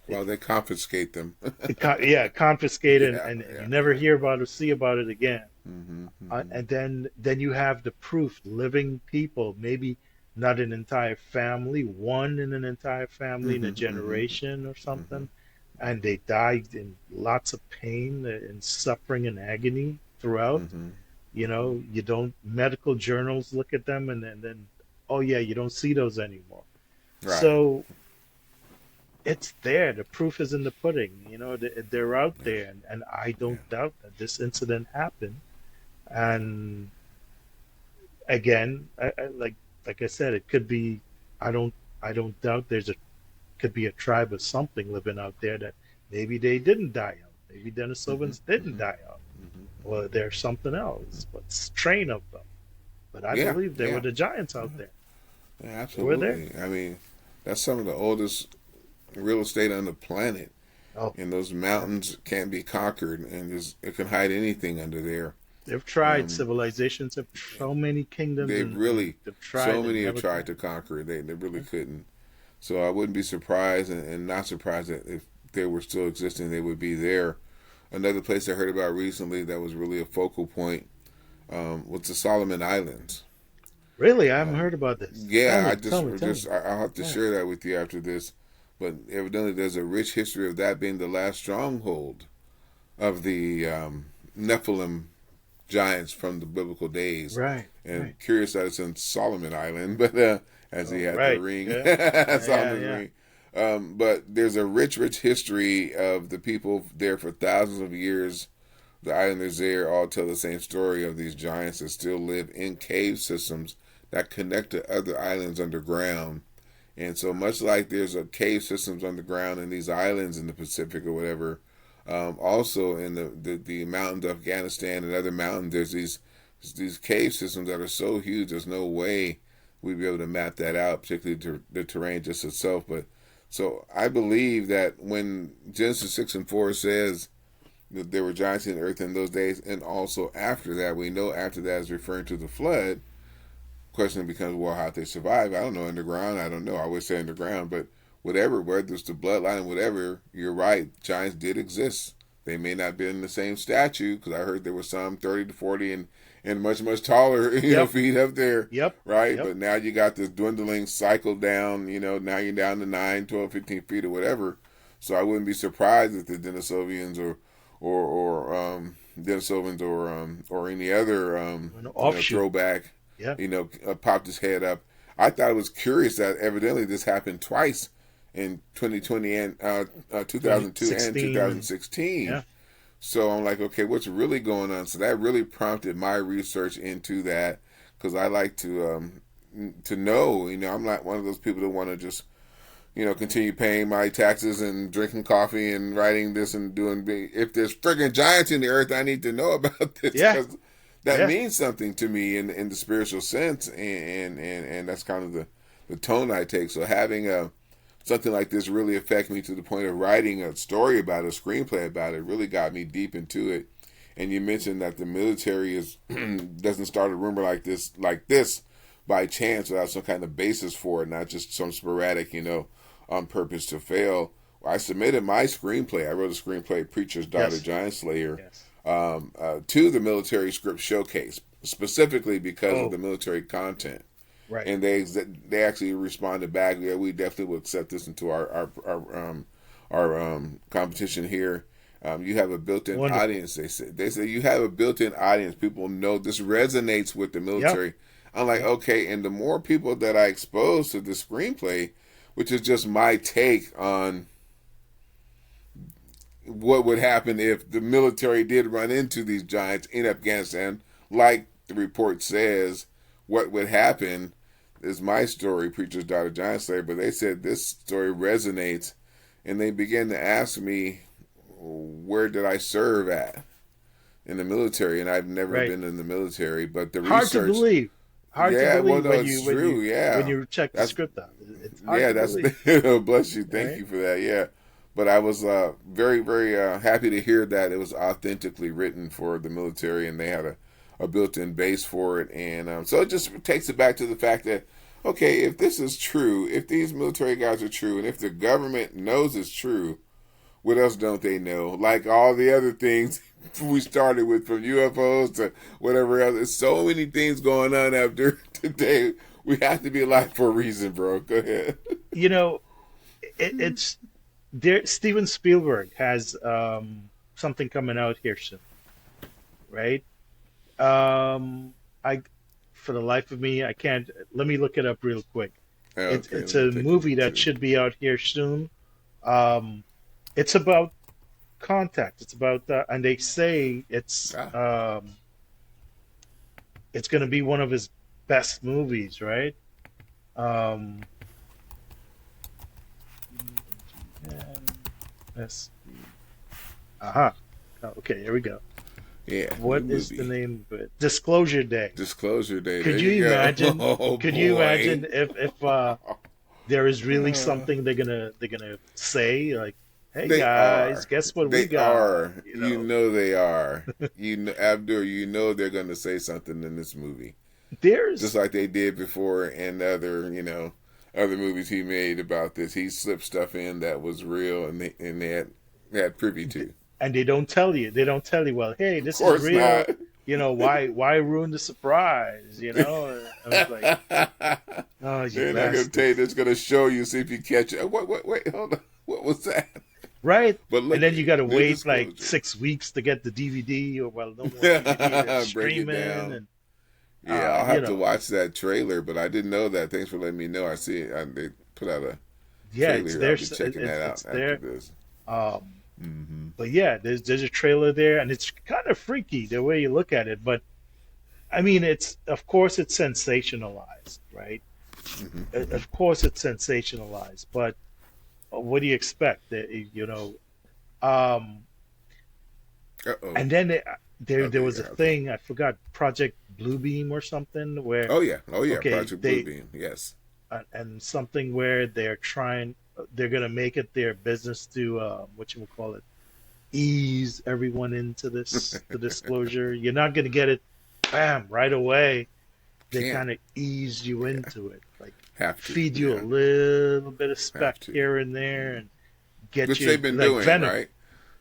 B: Well, they confiscate them.
A: yeah, confiscated,
B: Yeah,
A: and you
B: yeah,
A: never
B: yeah.
A: hear about or see about it again.
B: Mm-hmm, mm-hmm,
A: And then you have the proof, living people, maybe not an entire family, one in an entire family in a
B: mm-hmm, mm-hmm,
A: generation or
B: mm-hmm,
A: something, and they died in lots of pain and suffering and agony throughout.
B: mm-hmm.
A: You don't medical journals look at them and then oh yeah, you don't see those anymore.
B: Right.
A: So it's there. The proof is in the pudding. They're out
B: Yeah,
A: there, and I
B: yeah.
A: don't doubt that this incident happened. And again, like I said, it could be. I don't I don't doubt could be a tribe of something living out there that maybe they didn't die out. Maybe
B: Mm-hmm,
A: Denisovans didn't
B: mm-hmm,
A: die out,
B: mm-hmm.
A: or there's something else, but strain of them. But I
B: Yeah,
A: believe there were
B: yeah,
A: the giants
B: yeah,
A: out there.
B: yeah.
A: They were there.
B: Absolutely. I mean, that's some of the oldest real estate on the planet,
A: Oh,
B: and those
A: yeah.
B: mountains can't be conquered, and it can hide anything under there.
A: They've tried.
B: Um,
A: Civilizations have so many kingdoms,
B: they've
A: and
B: really,
A: they've tried
B: so
A: and
B: many have
A: never
B: tried
A: can.
B: to conquer it. They really
A: Yeah.
B: couldn't. So I wouldn't be surprised, and not surprised that if they were still existing, they would be there. Another place I heard about recently that was really a focal point was the Solomon Islands.
A: Really, I haven't
B: Um,
A: heard about this. Tell
B: yeah, I
A: me,
B: just
A: tell me, tell me.
B: just I'll have to
A: Yeah.
B: share that with you after this. But evidently, there's a rich history of that being the last stronghold of the Nephilim giants from the biblical days.
A: Right, right.
B: And curious that it's in Solomon Island, but as he had the
A: Right.
B: ring,
A: Yeah. Yeah, yeah,
B: Solomon's
A: yeah.
B: ring. But there's a rich, rich history of the people there for thousands of years. The islanders there all tell the same story of these giants that still live in cave systems that connect to other islands underground. And so much like there's a cave systems underground in these islands in the Pacific or whatever, also in the mountains of Afghanistan and other mountains, there's these cave systems that are so huge. There's no way we'd be able to map that out, particularly the terrain just itself. But so I believe that when Genesis 6 and 4 says that there were giants in the earth in those days, and also after that, we know after that is referring to the flood. Question becomes, well, how'd they survive? I don't know. Underground? I don't know. I would say underground, but whatever, whether it's the bloodline, whatever, you're right. Giants did exist. They may not be in the same statue, because I heard there were some 30 to 40 and much, much taller,
A: Yep.
B: feet up there,
A: Yep.
B: right?
A: Yep.
B: But now you got this dwindling cycle down, now you're down to 9, 12, 15 feet or whatever. So I wouldn't be surprised if the Denisovians Denisovans or any other
A: An offshoot.
B: throwback,
A: Yeah.
B: popped his head up. I thought it was curious that evidently this happened twice in 2020 and 2002 and
A: 2016.
B: 2016.
A: Yeah.
B: So I'm like, okay, what's really going on? So that really prompted my research into that, because I like to know. I'm not one of those people that want to just continue paying my taxes and drinking coffee and writing this and doing. If there's friggin' giants in the earth, I need to know about this,
A: Yeah.
B: because that
A: Yeah.
B: means something to me in the spiritual sense, and that's kind of the tone I take. So having something like this really affect me to the point of writing a story about it, a screenplay about it, really got me deep into it. And you mentioned that the military is doesn't start a rumor like this by chance without some kind of basis for it, not just some sporadic, on purpose to fail. I submitted my screenplay. I wrote a screenplay, Preacher's Daughter,
A: Yes.
B: Giant Slayer,
A: Yes.
B: to the military script showcase, specifically because of
A: Oh,
B: the military content.
A: right.
B: And they actually responded back. Yeah, we definitely will accept this into our competition here. You have a built-in
A: Wonderful.
B: audience. They say you have a built-in audience. People know this resonates with the
A: Yep.
B: military. I'm like,
A: Yep.
B: okay, and the more people that I expose to the screenplay, which is just my take on what would happen if the military did run into these giants in Afghanistan, like the report says, what would happen is my story, Preacher's Daughter, Giant Slayer. But they said this story resonates, and they began to ask me, where did I serve at in the military? And I've never
A: Right.
B: been in the military, but the
A: Hard to
B: research,
A: believe. Hard to
B: yeah, well,
A: believe
B: no,
A: when
B: it's
A: you
B: true, yeah.
A: when you check the
B: That's
A: script out. It's hard
B: Yeah,
A: to
B: that's
A: believe.
B: bless you. Thank
A: Right.
B: you for that. Yeah, but I was very, very happy to hear that it was authentically written for the military, and they had a built-in base for it, and so it just takes it back to the fact that, okay, if this is true, if these military guys are true, and if the government knows it's true, what else don't they know? Like all the other things we started with, from UFOs to whatever else. There's so many things going on after today. We have to be alive for a reason, bro. Go ahead.
A: You know, it's there. Steven Spielberg has something coming out here soon, right? I, for the life of me, I can't. Let me look it up real quick.
B: Okay,
A: It's
B: let me
A: a
B: take a
A: movie
B: look
A: that
B: too.
A: should be out here soon. Um, it's about contact. It's about, and they say
B: Ah,
A: it's going to be one of his best movies, right? Um, yes. Aha. Oh, okay, here we go.
B: yeah, new
A: What is the
B: movie.
A: name of it? Disclosure Day.
B: Disclosure Day. There
A: Could
B: you
A: you
B: go.
A: imagine?
B: Oh
A: Could you
B: boy.
A: imagine if there is really
B: Uh,
A: something they're gonna say, like, "Hey
B: they
A: guys,
B: are.
A: guess what we
B: They
A: got?"
B: are.
A: You
B: You
A: know,
B: know they are. Abdur, they're gonna say something in this movie. Just
A: there's
B: like they did before in other movies he made about this. He slipped stuff in that was real, and they had privy to.
A: and they don't tell you. They don't tell you. Well, hey,
B: Of
A: this is
B: course not.
A: real. You know why ruin the surprise? You know, I was like, oh, you
B: They're not gonna tell you. They're
A: bastards,
B: just gonna show you, see if you catch it. What? Wait, hold on. What was that?
A: right?
B: But
A: And
B: look,
A: then you got to
B: new
A: wait like
B: disclosure.
A: 6 weeks to get the DVD, or well, no more DVD. They're
B: Break it
A: streaming,
B: down.
A: and
B: Yeah, I'll
A: you
B: have to
A: know,
B: watch that trailer, but I didn't know that. Thanks for letting me know. I see it. They put out
A: yeah, it's
B: trailer. I'll
A: there.
B: be checking that
A: It's
B: out after
A: there.
B: this.
A: Um,
B: Mm-hmm.
A: but yeah, there's a trailer there, and it's kind of freaky the way you look at it. But I mean, it's of course it's sensationalized, right?
B: Mm-hmm. Mm-hmm.
A: Of course it's sensationalized, but what do you expect? Um,
B: Uh oh.
A: and then there
B: Okay.
A: was a
B: Yeah. Okay.
A: thing I forgot, Project Bluebeam or something, where
B: Oh yeah. Oh yeah.
A: okay
B: Project
A: they
B: Bluebeam. Yes.
A: and something where they're gonna make it their business to what you would call it, ease everyone into this the disclosure. You're not gonna get it, bam, right away. They
B: Can't.
A: kind of ease you
B: Yeah.
A: into it, like
B: Have to.
A: feed you a
B: Yeah.
A: little bit of speck
B: Have to.
A: here and there,
B: Mm.
A: and get
B: Which
A: you
B: they've been
A: like
B: doing,
A: Venom.
B: right?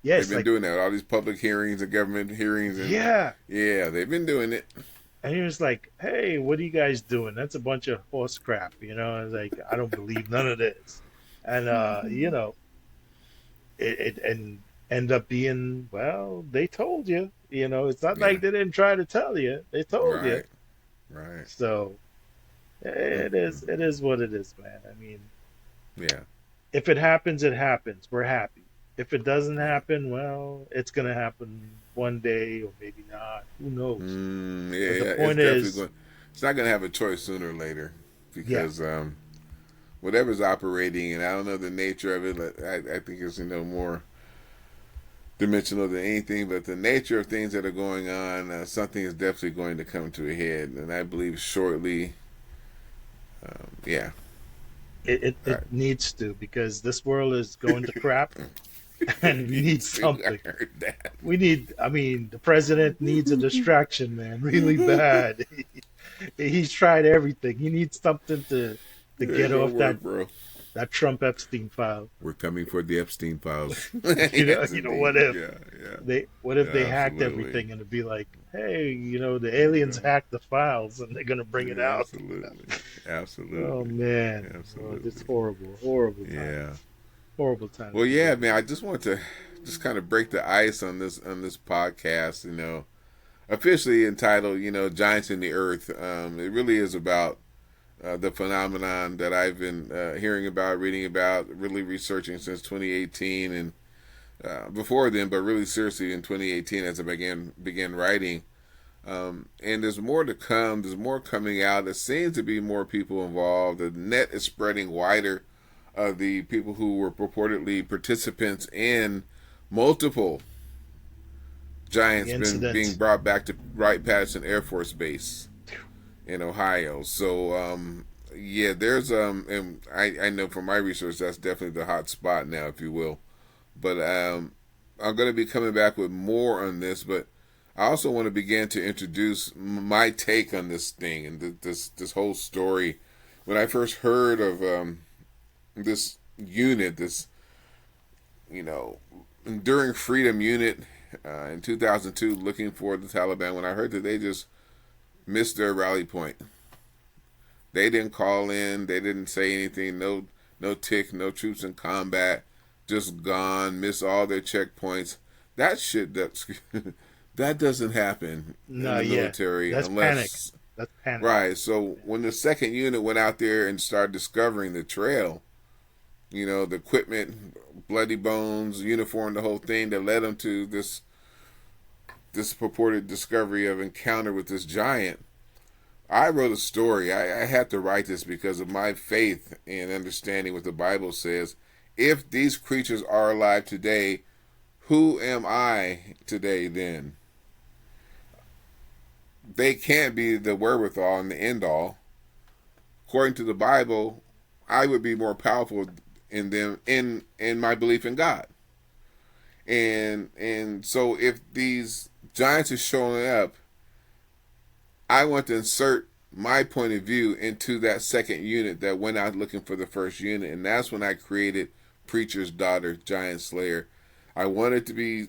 A: Yeah,
B: They've
A: it's
B: been
A: like
B: doing that. All these public hearings and government hearings, and
A: yeah.
B: yeah, they've been doing it.
A: And he was like, "Hey, what are you guys doing? That's a bunch of horse crap." I was like, "I don't believe none of this." And it and end up being, well, they told you. It's not
B: Yeah.
A: like they didn't try to tell you. They told you.
B: Right. Right.
A: So
B: Mm-hmm.
A: it is what it is, man. I mean,
B: Yeah.
A: if it happens, it happens. We're happy. If it doesn't
B: Yeah.
A: happen, well, it's gonna happen one day or maybe not. Who knows?
B: Mm,
A: But the
B: yeah. It's
A: point
B: definitely
A: is,
B: going. It's not going to have a choice sooner or later
A: yeah,
B: because whatever's operating, and I don't know the nature of it. I think it's more dimensional than anything, but the nature of things that are going on, something is definitely going to come to a head, and I believe shortly. Yeah.
A: it
B: Right.
A: needs to, because this world is going to crap and we need
B: I
A: something.
B: heard that.
A: I mean, the president needs a distraction, man, really bad. He's tried everything. He needs something to
B: It ain't
A: get
B: gonna
A: off
B: work, bro.
A: that Trump Epstein file.
B: We're coming for the Epstein files.
A: You know,
B: Yes,
A: what
B: indeed.
A: if
B: Yeah, yeah,
A: what if they
B: yeah,
A: hacked
B: absolutely.
A: everything and it'd be like, hey, the aliens
B: Yeah,
A: hacked the files and they're gonna bring it
B: yeah,
A: out.
B: absolutely,
A: Oh
B: absolutely,
A: man, well, it's
B: absolutely.
A: horrible, horrible
B: Yeah.
A: times, horrible times
B: Well,
A: we live
B: yeah,
A: in.
B: man. I just want to just kind of break the ice on this podcast. Officially entitled, "Giants in the Earth." It really is about the phenomenon that I've been hearing about, reading about, really researching since 2018, and before then, but really seriously in 2018 as I began writing. And there's more to come. There's more coming out. There seems to be more people involved. The net is spreading wider of the people who were purportedly participants in multiple
A: The
B: giants being
A: incidents.
B: brought back to Wright-Patterson Air Force Base in Ohio. So yeah, there's and I know from my research that's definitely the hot spot now, if you will. But I'm going to be coming back with more on this, but I also want to begin to introduce my take on this thing and this whole story. When I first heard of this unit, this enduring freedom unit in 2002, looking for the Taliban, when I heard that they just missed their rally point, they didn't call in, they didn't say anything, no tick, no troops in combat, just gone, miss all their checkpoints. That shit that doesn't happen in
A: No,
B: the
A: yeah,
B: military
A: that's panic.
B: unless
A: That's panic.
B: right. So when the second unit went out there and started discovering the trail, the equipment, bloody bones, uniform, the whole thing that led them to this purported discovery of encounter with this giant. I wrote a story. I had to write this because of my faith and understanding what the Bible says. If these creatures are alive today, who am I today then? They can't be the wherewithal and the end all. According to the Bible, I would be more powerful in them in my belief in God. And so if these giants are showing up, I want to insert my point of view into that second unit that went out looking for the first unit, and that's when I created Preacher's Daughter, Giant Slayer. I wanted to be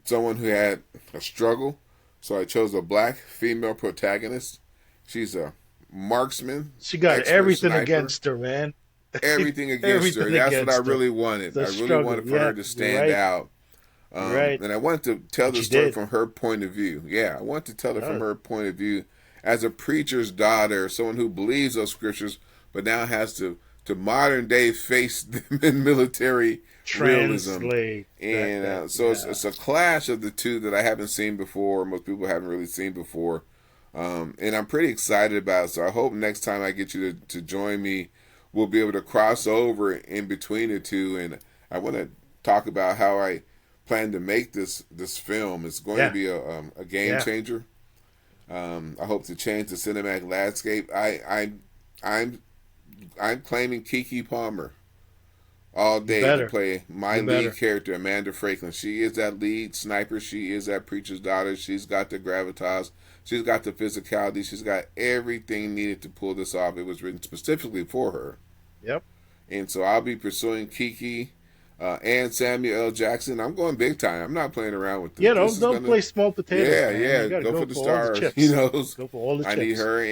B: someone who had a struggle, so I chose a black female protagonist. She's a marksman,
A: She got
B: expert
A: everything
B: sniper,
A: against her, man.
B: everything against her.
A: Everything
B: That's what I
A: against her.
B: really wanted.
A: The
B: I really
A: struggle.
B: wanted for
A: Yeah,
B: her to
A: you're
B: stand
A: right.
B: out.
A: You're right.
B: And I wanted to tell
A: And
B: the
A: she
B: story
A: did.
B: from her point of view. Yeah, I want to tell it from
A: Oh,
B: her point of view as a preacher's daughter, someone who believes those scriptures, but now has to to modern day face military realism.
A: Translate
B: And
A: that.
B: so
A: Yeah,
B: it's a clash of the two that I haven't seen before. Most people haven't really seen before. And I'm pretty excited about it. So I hope next time I get you to join me, we'll be able to cross over in between the two. And I want to talk about how I plan to make this film. It's going to
A: yeah,
B: be a game
A: yeah.
B: changer. I hope to change the cinematic landscape. I'm I'm claiming Kiki Palmer all
A: You
B: day to
A: better,
B: play my
A: you
B: lead
A: better.
B: character, Amanda Franklin. She is that lead sniper. She is that preacher's daughter. She's got the gravitas. She's got the physicality. She's got everything needed to pull this off. It was written specifically for her.
A: Yep.
B: And so I'll be pursuing Kiki and Samuel L. Jackson. I'm going big time. I'm not playing around with this.
A: Yeah,
B: This is
A: don't
B: going to,
A: play small potatoes,
B: yeah,
A: man. You
B: yeah,
A: got to
B: go
A: go
B: for the
A: for all the
B: stars. You
A: chips.
B: know,
A: Go for all the
B: I need
A: chips.
B: her.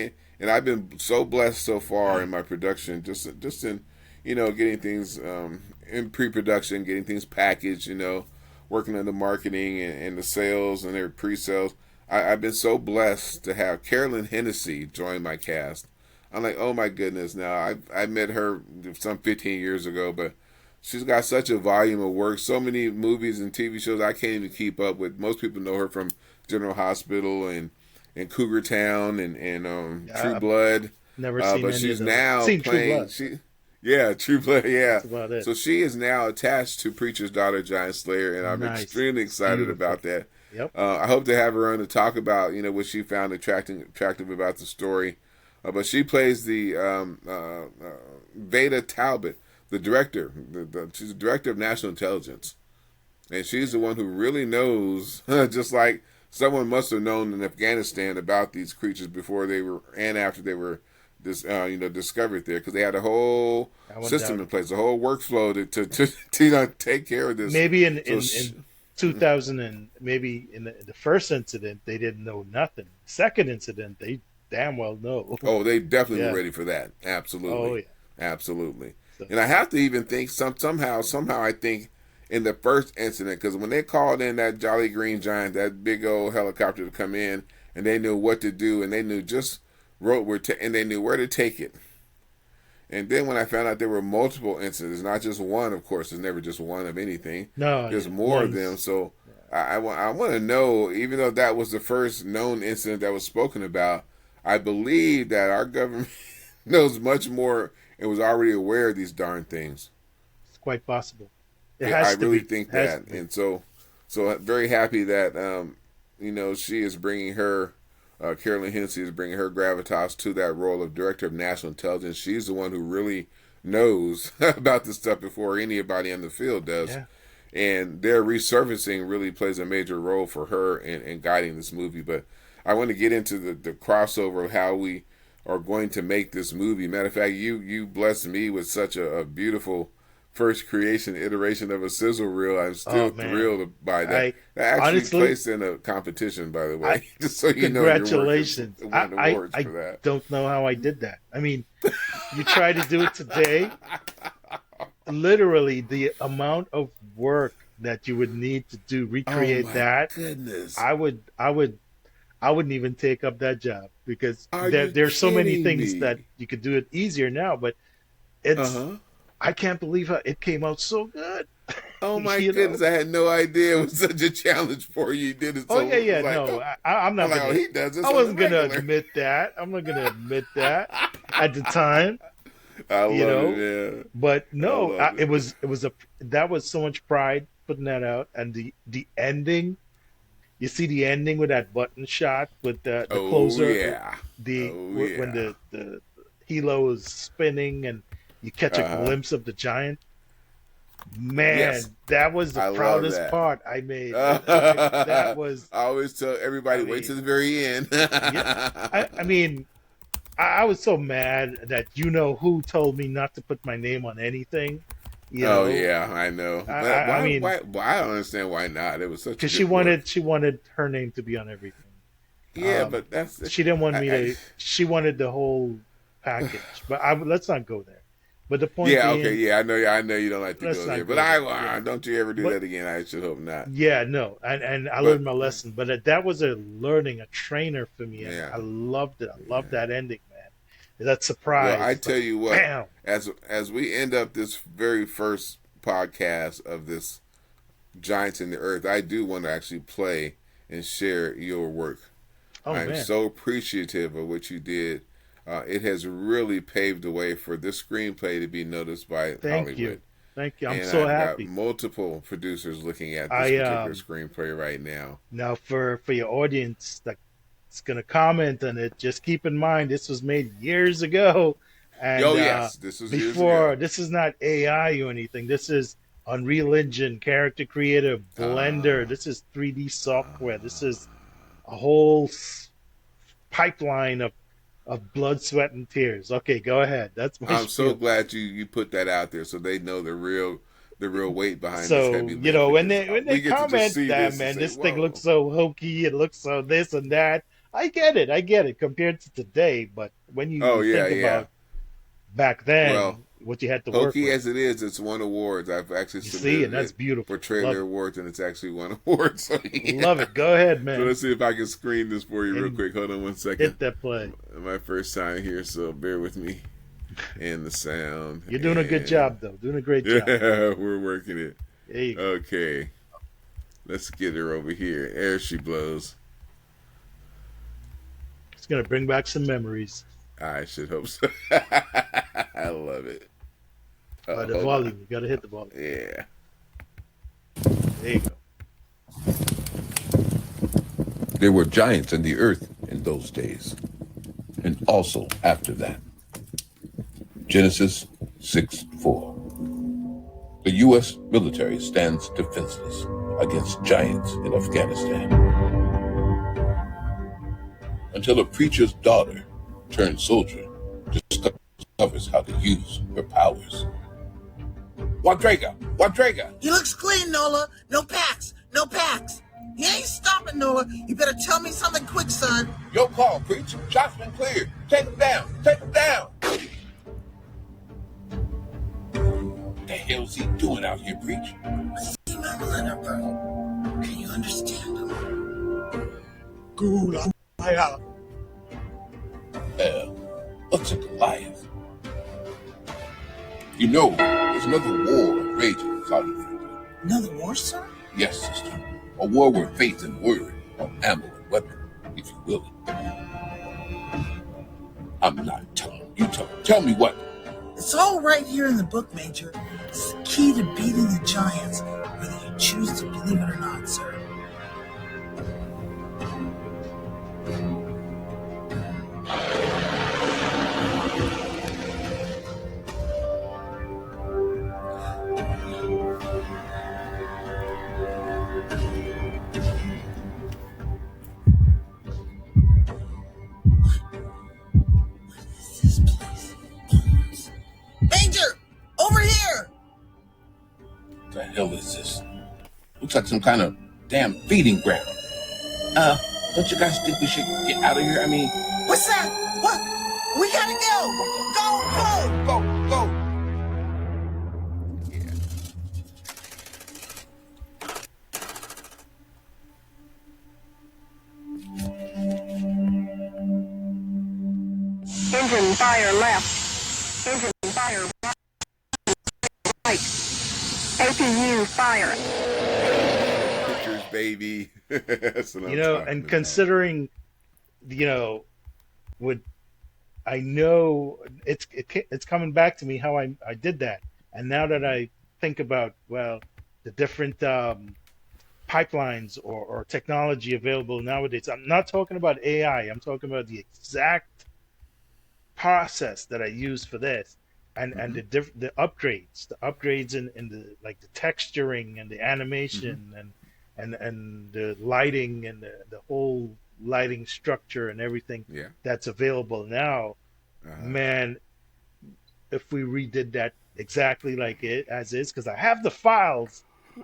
B: And I've been so blessed so far in my production, just in, getting things in pre-production, getting things packaged, working on the marketing and the sales and their pre-sales. I've been so blessed to have Carolyn Hennessy join my cast. I'm like, oh my goodness! Now I met her some 15 years ago, but she's got such a volume of work, so many movies and TV shows I can't even keep up with. Most people know her from General Hospital and Cougar Town and True
A: Yeah, I've
B: Blood,
A: never seen
B: but
A: any of
B: she's
A: those.
B: now
A: Seen True
B: playing
A: Blood.
B: yeah, True Blood, yeah.
A: That's about it.
B: So she is now attached to Preacher's Daughter, Giant Slayer, and I'm
A: Nice.
B: extremely excited
A: Beautiful.
B: about that.
A: Yep.
B: I hope to have her on to talk about what she found attractive about the story. But she plays the Veda Talbot, the director. She's the director of national intelligence, and she's the one who really knows. Just like someone must have known in Afghanistan about these creatures before they were and after they were discovered there, because they had a whole
A: I wouldn't
B: system
A: doubt
B: in
A: it.
B: place, a whole workflow to take care of this.
A: Maybe in
B: So
A: in in 2000 and maybe in the first incident they didn't know nothing. Second incident they damn well know.
B: oh, they definitely were
A: Yeah.
B: ready for that.
A: Oh
B: Absolutely,
A: yeah.
B: absolutely.
A: So
B: And I have to even think somehow I think in the first incident, because when they called in that Jolly Green Giant, that big old helicopter to come in, and they knew what to do, and they knew just and they knew where to take it. And then when I found out there were multiple incidents, not just one, of course, there's never just one of anything.
A: no,
B: There's
A: yeah.
B: more of them.
A: One's
B: So I want to know, even though that was the first known incident that was spoken about, I believe that our government knows much more and was already aware of these darn things.
A: it's quite possible. It
B: I
A: has to
B: really
A: be.
B: think
A: Has
B: that.
A: to be.
B: And so very happy that, she is bringing her Carolyn Hennessy is bringing her gravitas to that role of director of national intelligence. She's the one who really knows about this stuff before anybody in the field does.
A: Yeah.
B: And their resurfacing really plays a major role for her in guiding this movie. But I want to get into the crossover of how we are going to make this movie. Matter of fact, you blessed me with such a beautiful first creation iteration of a sizzle reel. I'm
A: Oh
B: still
A: man.
B: thrilled by that.
A: I
B: That actually
A: honestly
B: placed in a competition, by the
A: I
B: way, just so you know, your work is
A: congratulations.
B: won awards
A: I
B: for that.
A: don't know how I did that. I mean, you try to do it today, literally the amount of work that you would need to do
B: Oh
A: recreate
B: my
A: that,
B: goodness!
A: I wouldn't even take up that job because
B: Are you
A: there's so many
B: kidding
A: things that
B: me?
A: you could do it easier now, but
B: Uh
A: it's
B: huh.
A: I can't believe how it came out so good.
B: Oh my
A: You
B: goodness!
A: know?
B: I had no idea it was such a challenge for you. You did it
A: Oh
B: so
A: yeah,
B: it was
A: yeah,
B: like,
A: no,
B: oh,
A: I'm
B: I'm
A: not
B: like, oh,
A: gonna.
B: he does this
A: I
B: on the
A: wasn't gonna
B: regular.
A: admit that. I'm not gonna admit that at the time,
B: I
A: you
B: love it,
A: know.
B: man.
A: But
B: I
A: no,
B: love it.
A: it was a that was so much pride putting that out, and the ending. You see the ending with that button shot with the
B: Oh
A: closer,
B: yeah.
A: the
B: Oh
A: when
B: yeah.
A: the helo is spinning and you catch a
B: Uh huh.
A: glimpse of the giant.
B: Yes,
A: Man, that was the
B: I love
A: proudest
B: that.
A: part I made. That
B: I
A: was,
B: always tell
A: I
B: everybody, wait
A: mean,
B: till the very end.
A: yeah. I mean, I was so mad that you know who told me not to put my name on anything. You
B: Oh
A: know,
B: yeah, I know. But
A: I mean,
B: why? I don't understand why not. It was such
A: because
B: good work.
A: she wanted her name to be on everything.
B: Yeah, but that's
A: She didn't want me
B: I
A: to. She wanted the whole package. But let's not go there. But the point
B: yeah, okay,
A: being,
B: yeah, I know you don't like to
A: let's
B: go there,
A: not
B: but
A: go there. Yeah.
B: don't you ever do
A: But
B: that again. I should hope not.
A: yeah, no, and I
B: But
A: learned my lesson. But that was a learning, a trainer for me, and
B: yeah,
A: I loved it. I loved
B: yeah.
A: that ending, man. That
B: Well, I
A: surprise,
B: tell
A: like
B: you what,
A: bam.
B: as we end up this very first podcast of this Giants in the Earth, I do want to actually play and share your work.
A: Oh
B: I'm
A: man,
B: so appreciative of what you did. It has really paved the way for this screenplay to be noticed by
A: thank
B: Hollywood.
A: you, thank you. I'm
B: And
A: so
B: I've got
A: happy.
B: multiple producers looking at this
A: I
B: particular screenplay right now.
A: now for your audience that's gonna comment on it, just keep in mind this was made years ago, and
B: Oh, yes, this was years
A: before
B: ago.
A: this is not AI or anything. This is Unreal Engine, Character Creator, Blender.
B: Uh,
A: This is 3D software. This
B: uh,
A: is a whole pipeline of blood, sweat, and tears. Okay, go ahead. That's my
B: I'm so
A: spiel.
B: glad you put that out there so they know the real weight behind this
A: So
B: heavy lift because
A: when they
B: we get to just
A: comment
B: see
A: that,
B: this and
A: man,
B: say,
A: this thing looks
B: "Whoa,
A: so hokey, it looks so this and that. I get it compared to today. But when
B: oh
A: you
B: yeah,
A: think
B: yeah."
A: about back
B: Well,
A: then, what you had to work
B: hokey
A: with,
B: as it is, it's won awards. I've actually
A: you see,
B: submitted
A: and that's
B: it for
A: beautiful.
B: trailer
A: Love it,
B: awards, and it's actually won awards. So
A: love
B: yeah.
A: it. Go ahead,
B: So
A: man,
B: let's see if I can screen this for you real
A: and
B: quick. Hold on one second.
A: hit that play.
B: My first time here, so bear with me. And the sound,
A: You're doing a good
B: and
A: job, though. Doing a great job.
B: yeah, we're working it.
A: There you go.
B: Okay, let's get her over here. There she blows.
A: It's gonna bring back some memories.
B: I should hope so. I love it.
A: The
B: Hold on.
A: volume, you gotta hit the volume.
B: Yeah.
A: There you go.
C: There were giants in the earth in those days, and also after that. Genesis 6:4. The U.S. military stands defenseless against giants in Afghanistan until a preacher's daughter, turned soldier, discovers how to use her powers. Wadrega! Wadrega!
D: He looks clean, Nola. No packs. No packs. He ain't stopping, Nola. You better tell me something quick, son.
C: Your call, preach. Shots been cleared. Take him down. Take him down. What the hell's he doing out here, preach?
D: See Mama Leonard, bro. Can you understand him?
A: Good.
C: What's a Goliath? You know, there's another war raging in Saudi Arabia.
D: Another war, son?
C: Yes, sister. A war where faith and word are ammo and weapon, if you will. I'm not telling you. Tell me what.
D: It's all right here in the book, Major. It's the key to beating the giants, whether you choose to believe it or not, sir. What is this place? Bombs. Major! Over here!
C: What the hell is this? Looks like some kind of damn feeding ground. Don't you guys think we should get out of here? I mean,
D: What's that? What? We gotta go! Go, go!
C: go!
E: Engine fire left. Engine fire right. APU fire.
B: Pictures, baby. That's what I'm talking
A: And
B: about.
A: considering, you know, would I know it's coming back to me how I did that, and now that I think about the different pipelines or technology available nowadays, I'm not talking about AI. I'm talking about the exact process that I use for this, and
B: Mm-hmm.
A: the upgrades in the like the texturing and the
B: Mm-hmm.
A: animation and the lighting and the whole lighting structure and everything
B: Yeah.
A: that's available now.
B: Uh-huh.
A: Man, if we redid that exactly like it as is, because I have the
B: Oh,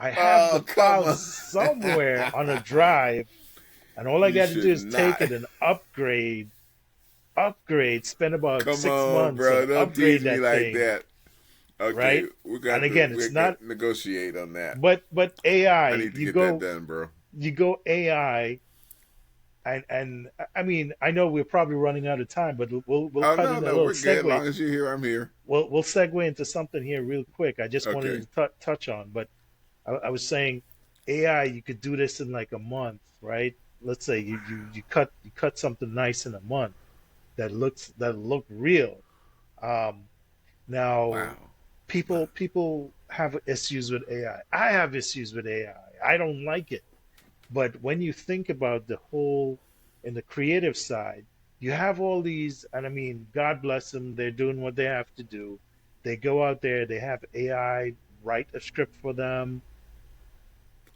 B: come
A: files
B: on.
A: somewhere on a drive, and all I
B: You
A: got to do
B: should
A: is take
B: not.
A: it and upgrade, spend about
B: Come
A: six
B: on,
A: months
B: bro.
A: and
B: Don't
A: upgrade
B: tease me
A: that
B: like
A: thing,
B: that. Okay,
A: right? And again,
B: we
A: it's
B: got
A: not,
B: to negotiate on that.
A: but
B: I
A: AI,
B: need to get that done, bro.
A: you go AI, And I mean, I know we're probably running out of time, but we'll
B: Oh
A: cut
B: no,
A: in a
B: no,
A: little
B: we're good. As
A: segue.
B: long as you're here, I'm here.
A: We'll segue into something here real quick. I just wanted
B: Okay.
A: to touch on, but I was saying AI, you could do this in like a month, right? Let's say you cut something nice in a month that look real. Um, Now,
B: Wow. Wow.
A: people have issues with AI. I have issues with AI. I don't like it. But when you think about the whole in the creative side, you have all these, and I mean, God bless them, they're doing what they have to do. They go out there, they have AI write a script for them,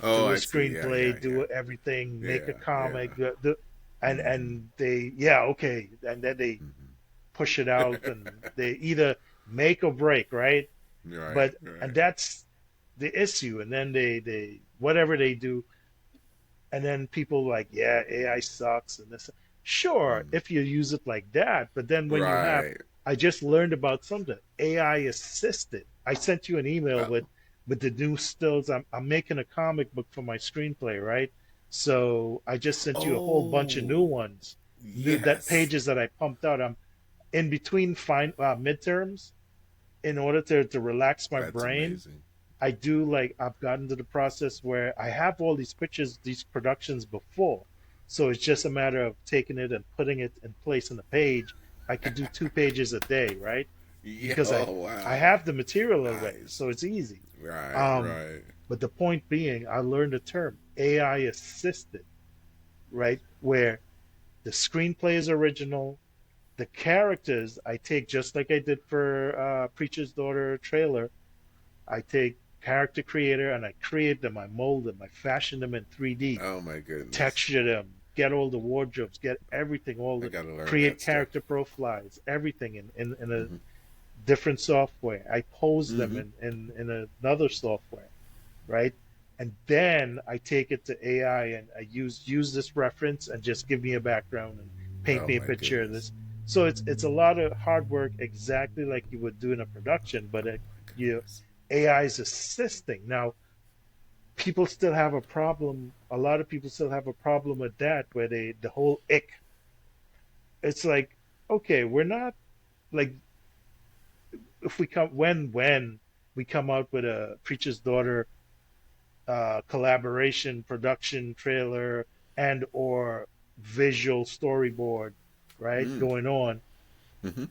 B: Oh,
A: do a
B: I see. Yeah, yeah,
A: screenplay,
B: yeah,
A: do everything, make a
B: yeah, yeah.
A: comic,
B: Mm-hmm.
A: and they, yeah, okay, and then they push it out, and they either make or break, right?
B: Right,
A: But and
B: right.
A: that's the issue. And then they whatever they do, and then people like, yeah, AI sucks and this. Sure,
B: Mm.
A: if you use it like that, but then when you have,
B: Right.
A: I just learned about something AI assisted. I sent you an email
B: Oh.
A: with the new stills. I'm making a comic book for my screenplay, right? So I just sent you a whole bunch of new
B: Oh.
A: ones, new that
B: Yes.
A: pages that I pumped out. I'm in between midterms in order to relax my
B: That's
A: brain.
B: amazing.
A: I do like I've gotten to the process where I have all these pictures, these productions before. So it's just a matter of taking it and putting it in place on the page. I could do 2 pages a day, right?
B: Yeah.
A: Because
B: Oh,
A: I
B: wow.
A: have the material already,
B: Nice.
A: so it's easy.
B: Right,
A: Um,
B: right.
A: but the point being, I learned a term, AI assisted, right? Where the screenplay is original, the characters I take just like I did for Preacher's Daughter trailer. I take character creator and I create them, I mold them, I fashion them in 3D,
B: Oh my goodness.
A: texture them, get all the wardrobes, get everything, all
B: I
A: the
B: gotta learn
A: create
B: that stuff.
A: character profiles, everything in a
B: Mm-hmm.
A: different software. I pose them
B: Mm-hmm.
A: in another software, right? And then I take it to AI and I use this reference and just give me a background and paint
B: Oh
A: me a
B: my
A: picture of
B: goodness.
A: this. So it's a lot of hard work, exactly like you would do in a production, but
B: Oh my
A: you
B: goodness.
A: AI is assisting. Now, people still have a problem. A lot of people still have a problem with that, where the whole ick. It's like, okay, we're not like if we come when we come out with a Preacher's Daughter collaboration production trailer and or visual storyboard, right,
B: Mm.
A: going on,
B: Mm-hmm.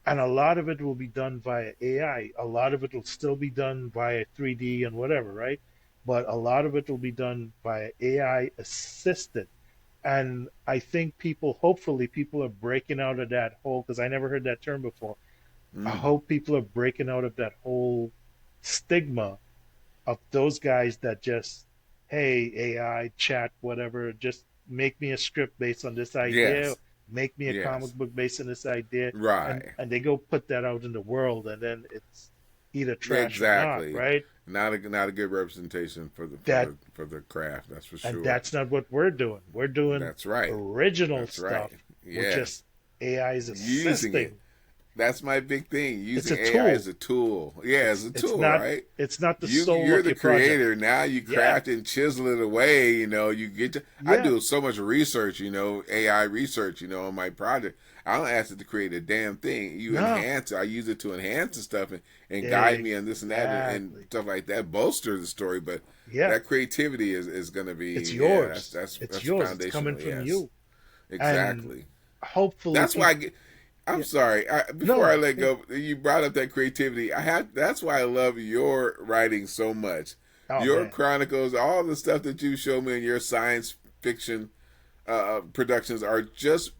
A: and a lot of it will be done via AI. A lot of it will still be done via 3D and whatever, right? But a lot of it will be done via AI assisted. And I think hopefully, people are breaking out of that hole because I never heard that term before. I
B: Mm.
A: hope people are breaking out of that whole stigma of those guys that just, hey, AI, chat, whatever, just make me a script based on this idea,
B: Yes.
A: make me a comic
B: Yes.
A: book based on this idea,
B: Right.
A: and they go put that out in the world, and then it's either trash or not,
B: Exactly.
A: right?
B: Not a good representation for
A: That
B: the craft. That's for
A: and
B: sure.
A: that's not what we're doing. We're doing
B: That's right.
A: original
B: That's right.
A: stuff. We're
B: Yes.
A: just AI is
B: Using it.
A: assisting.
B: That's my big thing.
A: It's
B: Using
A: a
B: AI as
A: tool.
B: a tool. Yeah, as a
A: It's
B: tool,
A: not
B: right?
A: the soul
B: You're
A: of
B: the
A: your project.
B: creator. Now you
A: Yeah,
B: craft and chisel it away. You get to. I
A: yeah,
B: do so much research. AI research. On my project. I don't ask it to create a damn thing. You
A: no,
B: enhance it. I use it to enhance the stuff and guide me on this and that and
A: exactly.
B: stuff like that. Bolster the story, but
A: Yeah,
B: that creativity is going to
A: it's
B: be, yeah. That's
A: yours.
B: that's
A: It's
B: that's
A: yours. It's coming
B: foundational.
A: from
B: Yes,
A: you. And
B: exactly.
A: hopefully
B: That's why
A: people,
B: I'm
A: yeah,
B: sorry. Before I
A: no,
B: let
A: hey,
B: go, you brought up that creativity. I have. That's why I love your writing so much.
A: oh
B: Your
A: man.
B: chronicles, all the stuff that you show me in your science fiction productions are just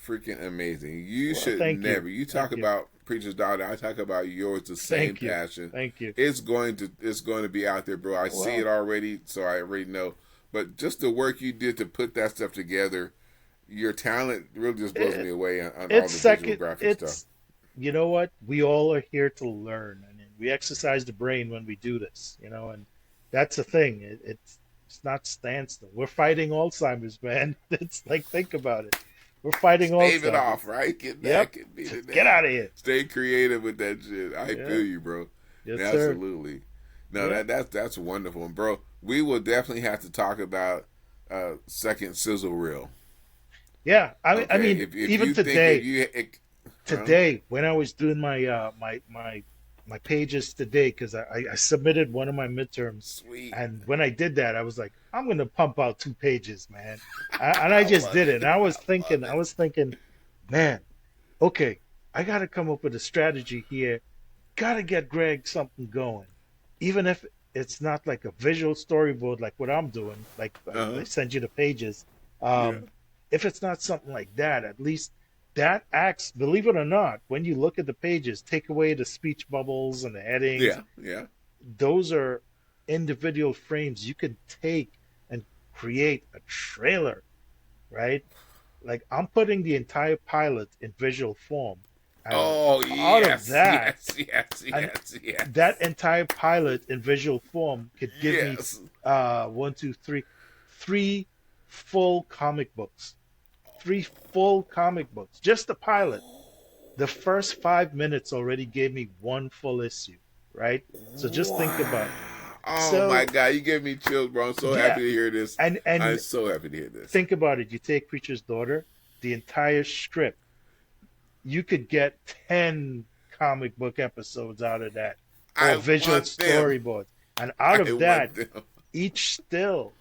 B: freaking amazing. You
A: Well,
B: should
A: thank you.
B: never. You talk
A: Thank you.
B: about Preacher's Daughter. I talk about yours. The same
A: Thank you.
B: passion.
A: Thank you.
B: It's going to be out there, bro. I see it
A: Well,
B: already, so I already know. But just the work you did to put that stuff together, your talent really just blows me
A: it,
B: away on all
A: it's
B: the visual
A: second,
B: graphic stuff.
A: it's, you know what? We all are here to learn. I mean, we exercise the brain when we do this, and that's the thing. It's not standstill. We're fighting Alzheimer's, man. It's like, think about it. We're fighting
B: Stave it off,
A: Alzheimer's.
B: right? Get
A: Yep.
B: back and beat it
A: Get
B: down.
A: out of here.
B: Stay creative with that shit. I
A: Yeah.
B: feel you, bro.
A: Yes, sir.
B: Absolutely. No,
A: Yeah.
B: that's wonderful, and bro. We will definitely have to talk about second sizzle reel.
A: Yeah, I
B: Okay,
A: mean,
B: if
A: even
B: you think if
A: today,
B: you
A: today when I was doing my pages today, because I submitted one of my midterms,
B: sweet,
A: and when I did that, I was like, I'm gonna pump out 2 pages, man, and I
B: I
A: just
B: love
A: did it.
B: it.
A: And I was
B: I love
A: thinking,
B: it.
A: man, okay, I gotta come up with a strategy here. Gotta get Greg something going, even if it's not like a visual storyboard like what I'm doing. Like I
B: Uh-huh.
A: send you the pages.
B: Yeah.
A: Um, if it's not something like that, at least that acts. Believe it or not, when you look at the pages, take away the speech bubbles and the headings.
B: Yeah. Yeah.
A: Those are individual frames you can take and create a trailer, right? Like I'm putting the entire pilot in visual form, and
B: Oh
A: out of
B: yes,
A: that,
B: yes, yes,
A: and
B: yes,
A: that
B: yes,
A: entire pilot in visual form could give me
B: yes.
A: one, two, three full comic books. Three full comic books. Just the pilot. The first 5 minutes already gave me one full issue, right? So just think about
B: Wow.
A: it.
B: Oh my
A: So
B: God, you give me chills, bro. I'm so
A: yeah,
B: happy to hear this. I'm
A: and
B: so happy to hear this.
A: think about it. You take Preacher's Daughter, the entire script, you could get 10 comic book episodes out of that, or
B: I
A: visual
B: want them.
A: storyboards. And out
B: I
A: of
B: want
A: that,
B: them.
A: each still,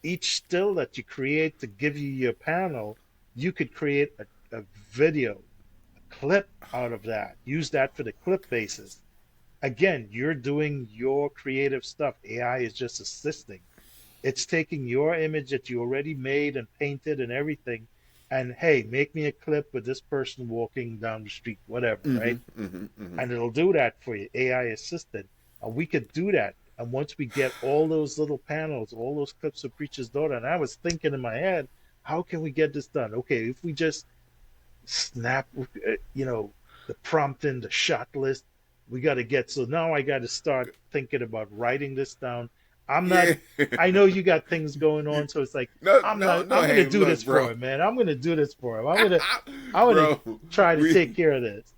A: each still that you create to give you your panel, you could create a video, a clip out of that. Use that for the clip basis. Again, you're doing your creative stuff. AI is just assisting. It's taking your image that you already made and painted and everything, and hey, make me a clip with this person walking down the street, whatever,
B: Mm-hmm,
A: right?
B: mm-hmm, mm-hmm.
A: And it'll do that for you, AI assisted. And we could do that. And once we get all those little panels, all those clips of Preacher's Daughter, and I was thinking in my head, how can we get this done? Okay, if we just snap, the prompt in the shot list, we got to get. So now I got to start thinking about writing this down. I'm not.
B: Yeah.
A: I know you got things going
B: You-
A: on, so it's like
B: no,
A: I'm
B: no,
A: not.
B: no.
A: I'm gonna
B: Hey,
A: do
B: look,
A: this for
B: bro,
A: him, man. I'm gonna do this for him. I'm gonna
B: bro.
A: try to
B: We
A: take care of this.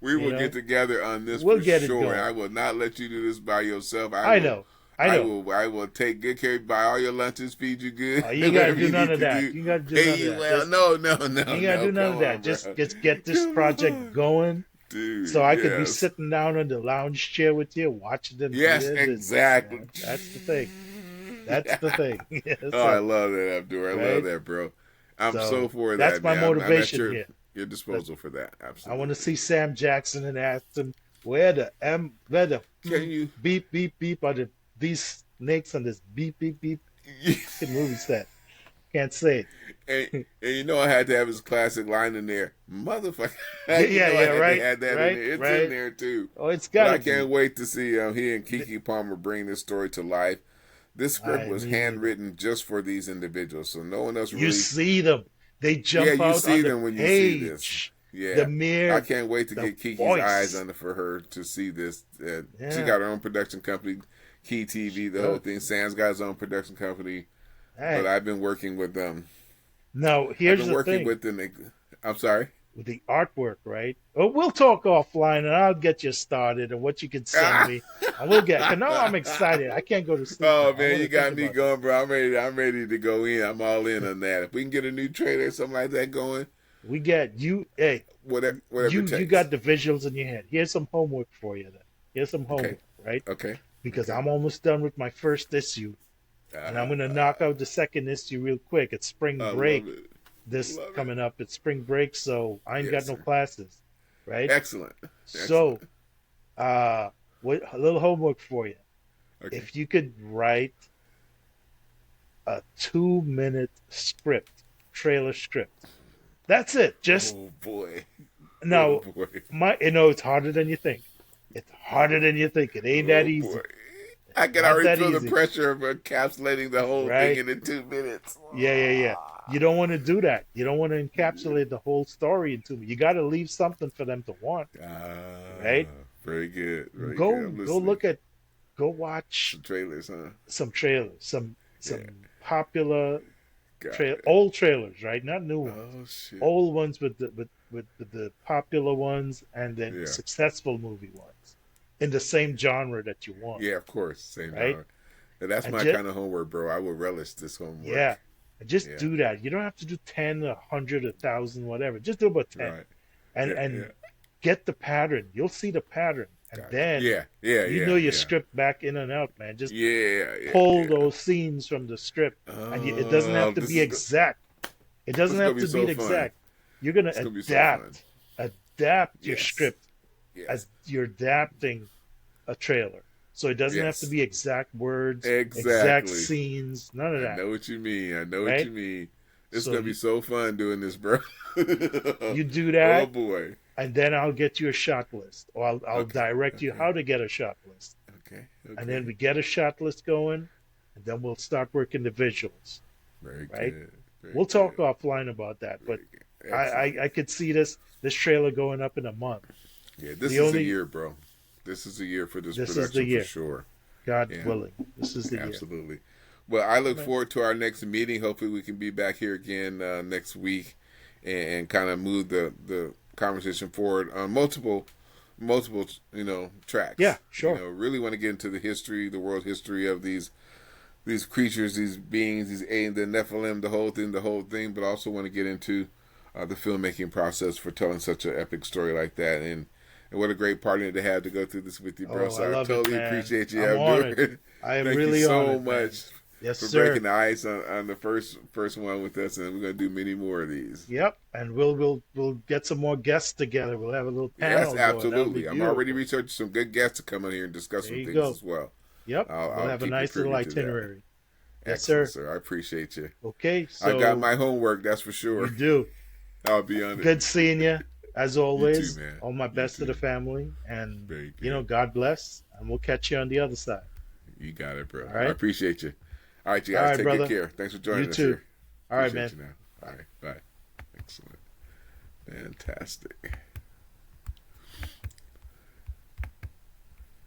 B: we
A: You
B: will
A: know,
B: get together on this
A: we'll
B: for
A: get it
B: sure.
A: going.
B: I will not let you do this by yourself.
A: I know. I know.
B: I will take good care, buy all your lunches, feed you good,
A: You ain't gotta
B: whatever
A: do
B: you
A: none
B: need
A: of
B: to
A: that.
B: do.
A: You ain't gotta do none of
B: Hey,
A: that.
B: well,
A: Just
B: no, no,
A: you
B: no,
A: ain't gotta do
B: no.
A: none
B: Come
A: of that.
B: on, bro.
A: Just get this
B: Come
A: project
B: on,
A: going, so
B: dude.
A: I could be
B: Yes,
A: sitting down on the lounge chair with you, watching them do
B: yes,
A: their business,
B: exactly.
A: man. That's the thing. That's the thing.
B: Oh, I
A: So,
B: love that, Abdur. I love
A: right?
B: that, bro. I'm so
A: So
B: for
A: that's
B: that,
A: my
B: man. I'm at
A: motivation here.
B: your
A: But
B: disposal for that.
A: I want to
B: Absolutely.
A: see Sam Jackson and ask him where the
B: Can you?
A: beep beep beep are these snakes on this beep beep beep fucking movie set. Can't say
B: And,
A: it.
B: and you know I had to have his classic line in there, motherfucker.
A: Yeah,
B: You
A: yeah,
B: know I
A: yeah,
B: had to
A: right,
B: have that in
A: right,
B: there. It's in
A: right.
B: there too.
A: Oh, it's
B: But
A: gotta
B: I can't
A: be.
B: wait to see he and Kiki Palmer bring this story to life. This script
A: I
B: was
A: mean, either.
B: handwritten just for these individuals, so no one else
A: You
B: really.
A: see them. They
B: Yeah,
A: jump
B: you
A: out on
B: see
A: the
B: them when you see this.
A: page. The
B: Yeah, I
A: mere,
B: can't wait to
A: the
B: get Kiki's eyes
A: voice.
B: on it for her to see this. She
A: Yeah,
B: got her own production company, Key TV, the whole
A: good.
B: thing. Sam's got his own production company, but
A: Hey,
B: I've been working with them.
A: now
B: I've
A: here's
B: been
A: the
B: working
A: thing
B: with them. I'm sorry.
A: with the artwork, right? Oh, we'll talk offline, and I'll get you started and what you can send
B: Ah!
A: me, and we'll get. Cause now I'm excited. I can't go to sleep
B: Oh
A: now. I
B: man,
A: want
B: you
A: to think
B: got me
A: about this.
B: going, bro. I'm ready. I'm ready to go in. I'm all in on that. If we can get a new trailer, or something like that going,
A: We get you. Hey,
B: whatever it
A: you
B: takes.
A: got the visuals in your head. Here's some homework for you. Then here's some
B: Okay,
A: homework, right?
B: okay,
A: Because
B: okay.
A: I'm almost done with my first issue, and I'm gonna knock out the second issue real quick. It's spring
B: I
A: break.
B: love it.
A: This
B: Love it.
A: coming up. It's spring break, so I ain't got
B: Yes,
A: no
B: sir.
A: classes, right?
B: Excellent.
A: So,
B: Excellent.
A: a little homework for you.
B: Okay.
A: If you could write a 2 minute script, trailer script. That's it. Just
B: Oh boy. Oh
A: now,
B: boy.
A: it's harder than you think. It's harder than you think. It ain't that
B: Oh boy.
A: easy.
B: I can
A: Not
B: already
A: that
B: feel the
A: easy,
B: pressure of encapsulating the whole thing
A: right?
B: in the 2 minutes.
A: Yeah, yeah, yeah. You don't want to do that. You don't want to encapsulate the whole story into me. You got to leave something for them to want,
B: Ah,
A: right?
B: very good. Very good.
A: Go
B: I'm
A: go
B: listening.
A: look at go watch
B: Some trailers, huh?
A: some trailers,
B: Yeah.
A: some popular
B: Got it.
A: old trailers, right? Not new ones.
B: Oh shit.
A: Old ones with the popular ones and then
B: Yeah.
A: successful movie ones in the same genre that you want,
B: Yeah, of course. Same
A: right?
B: genre. And that's
A: And
B: my
A: just
B: kind of homework, bro. I will relish this homework.
A: yeah, And just
B: Yeah.
A: do that. You don't have to do 10, 100, 1,000, whatever. Just do about 10.
B: Right.
A: And
B: Yeah. Yeah.
A: get the pattern. You'll see the pattern. And
B: Gotcha.
A: then
B: Yeah. Yeah.
A: you
B: Yeah.
A: know your
B: Yeah.
A: script back in and out, man. Just
B: Yeah. Yeah.
A: pull
B: Yeah.
A: those scenes from the script. And it doesn't have
B: Oh,
A: to be exact. It
B: this
A: doesn't
B: is gonna
A: have
B: be
A: to be
B: so fun.
A: exact. You're going
B: It's
A: to
B: gonna be so fun.
A: adapt your
B: Yes.
A: script
B: Yes.
A: as you're adapting a trailer. So it doesn't have to
B: Yes.
A: be exact words, exact
B: Exactly.
A: scenes, none of
B: I
A: that,
B: know what you mean. I know what
A: right?
B: you mean. It's
A: So
B: gonna be so fun doing this, bro.
A: you do
B: Oh
A: that,
B: boy.
A: and then I'll get you a shot list, or I'll
B: Okay.
A: direct you
B: Okay.
A: how to get a shot list.
B: Okay.
A: And then
B: Okay.
A: we get a shot list going, and then we'll start working the visuals,
B: Very
A: right?
B: good. Very
A: We'll talk
B: good.
A: offline about that, but
B: Very good. Excellent.
A: I could see this trailer going up in a month.
B: Yeah, this
A: The
B: is a
A: only
B: year, bro. This is a year for this
A: This is the
B: production for
A: year.
B: sure.
A: God
B: Yeah.
A: willing, this is the year.
B: Absolutely. Well, I look
A: Right.
B: forward to our next meeting. Hopefully, we can be back here again next week and kind of move the conversation forward on multiple tracks.
A: Yeah, sure.
B: Really want to get into the history, the world history of these creatures, these beings, the Nephilim, the whole thing. But also want to get into the filmmaking process for telling such an epic story like that. And what a great partner to have to go through this with you, bro.
A: Oh,
B: So
A: I
B: I
A: love it,
B: totally
A: man.
B: appreciate you,
A: I'm
B: Abdur.
A: honored. I am
B: Thank
A: really
B: you so
A: honored, man.
B: much
A: Yes,
B: for
A: sir.
B: breaking the ice on the first one with us, and we're gonna do many more of these.
A: Yep, and we'll get some more guests together. We'll have a little
B: Yes,
A: panel going. That'll be
B: absolutely. I'm already
A: beautiful.
B: researching some good guests to come on here and discuss
A: There
B: some
A: you
B: things
A: go.
B: as well.
A: Yep,
B: I'll
A: we'll have a
B: keep you
A: nice little
B: privy to that.
A: itinerary. Yes,
B: Excellent,
A: sir.
B: I appreciate you.
A: Okay,
B: I
A: so
B: got my homework, that's for sure.
A: you do.
B: I'll be on it.
A: Good seeing you, as always.
B: man.
A: All my
B: You
A: best to
B: too.
A: the family, and
B: Very good.
A: God bless, and we'll catch you on the other side.
B: You got it, bro.
A: All right.
B: I appreciate you. All right, you
A: All
B: guys,
A: right,
B: take
A: brother.
B: good care. Thanks for joining
A: You
B: us
A: too.
B: here.
A: All right,
B: Appreciate
A: man.
B: you now. All right, bye. Excellent. Fantastic.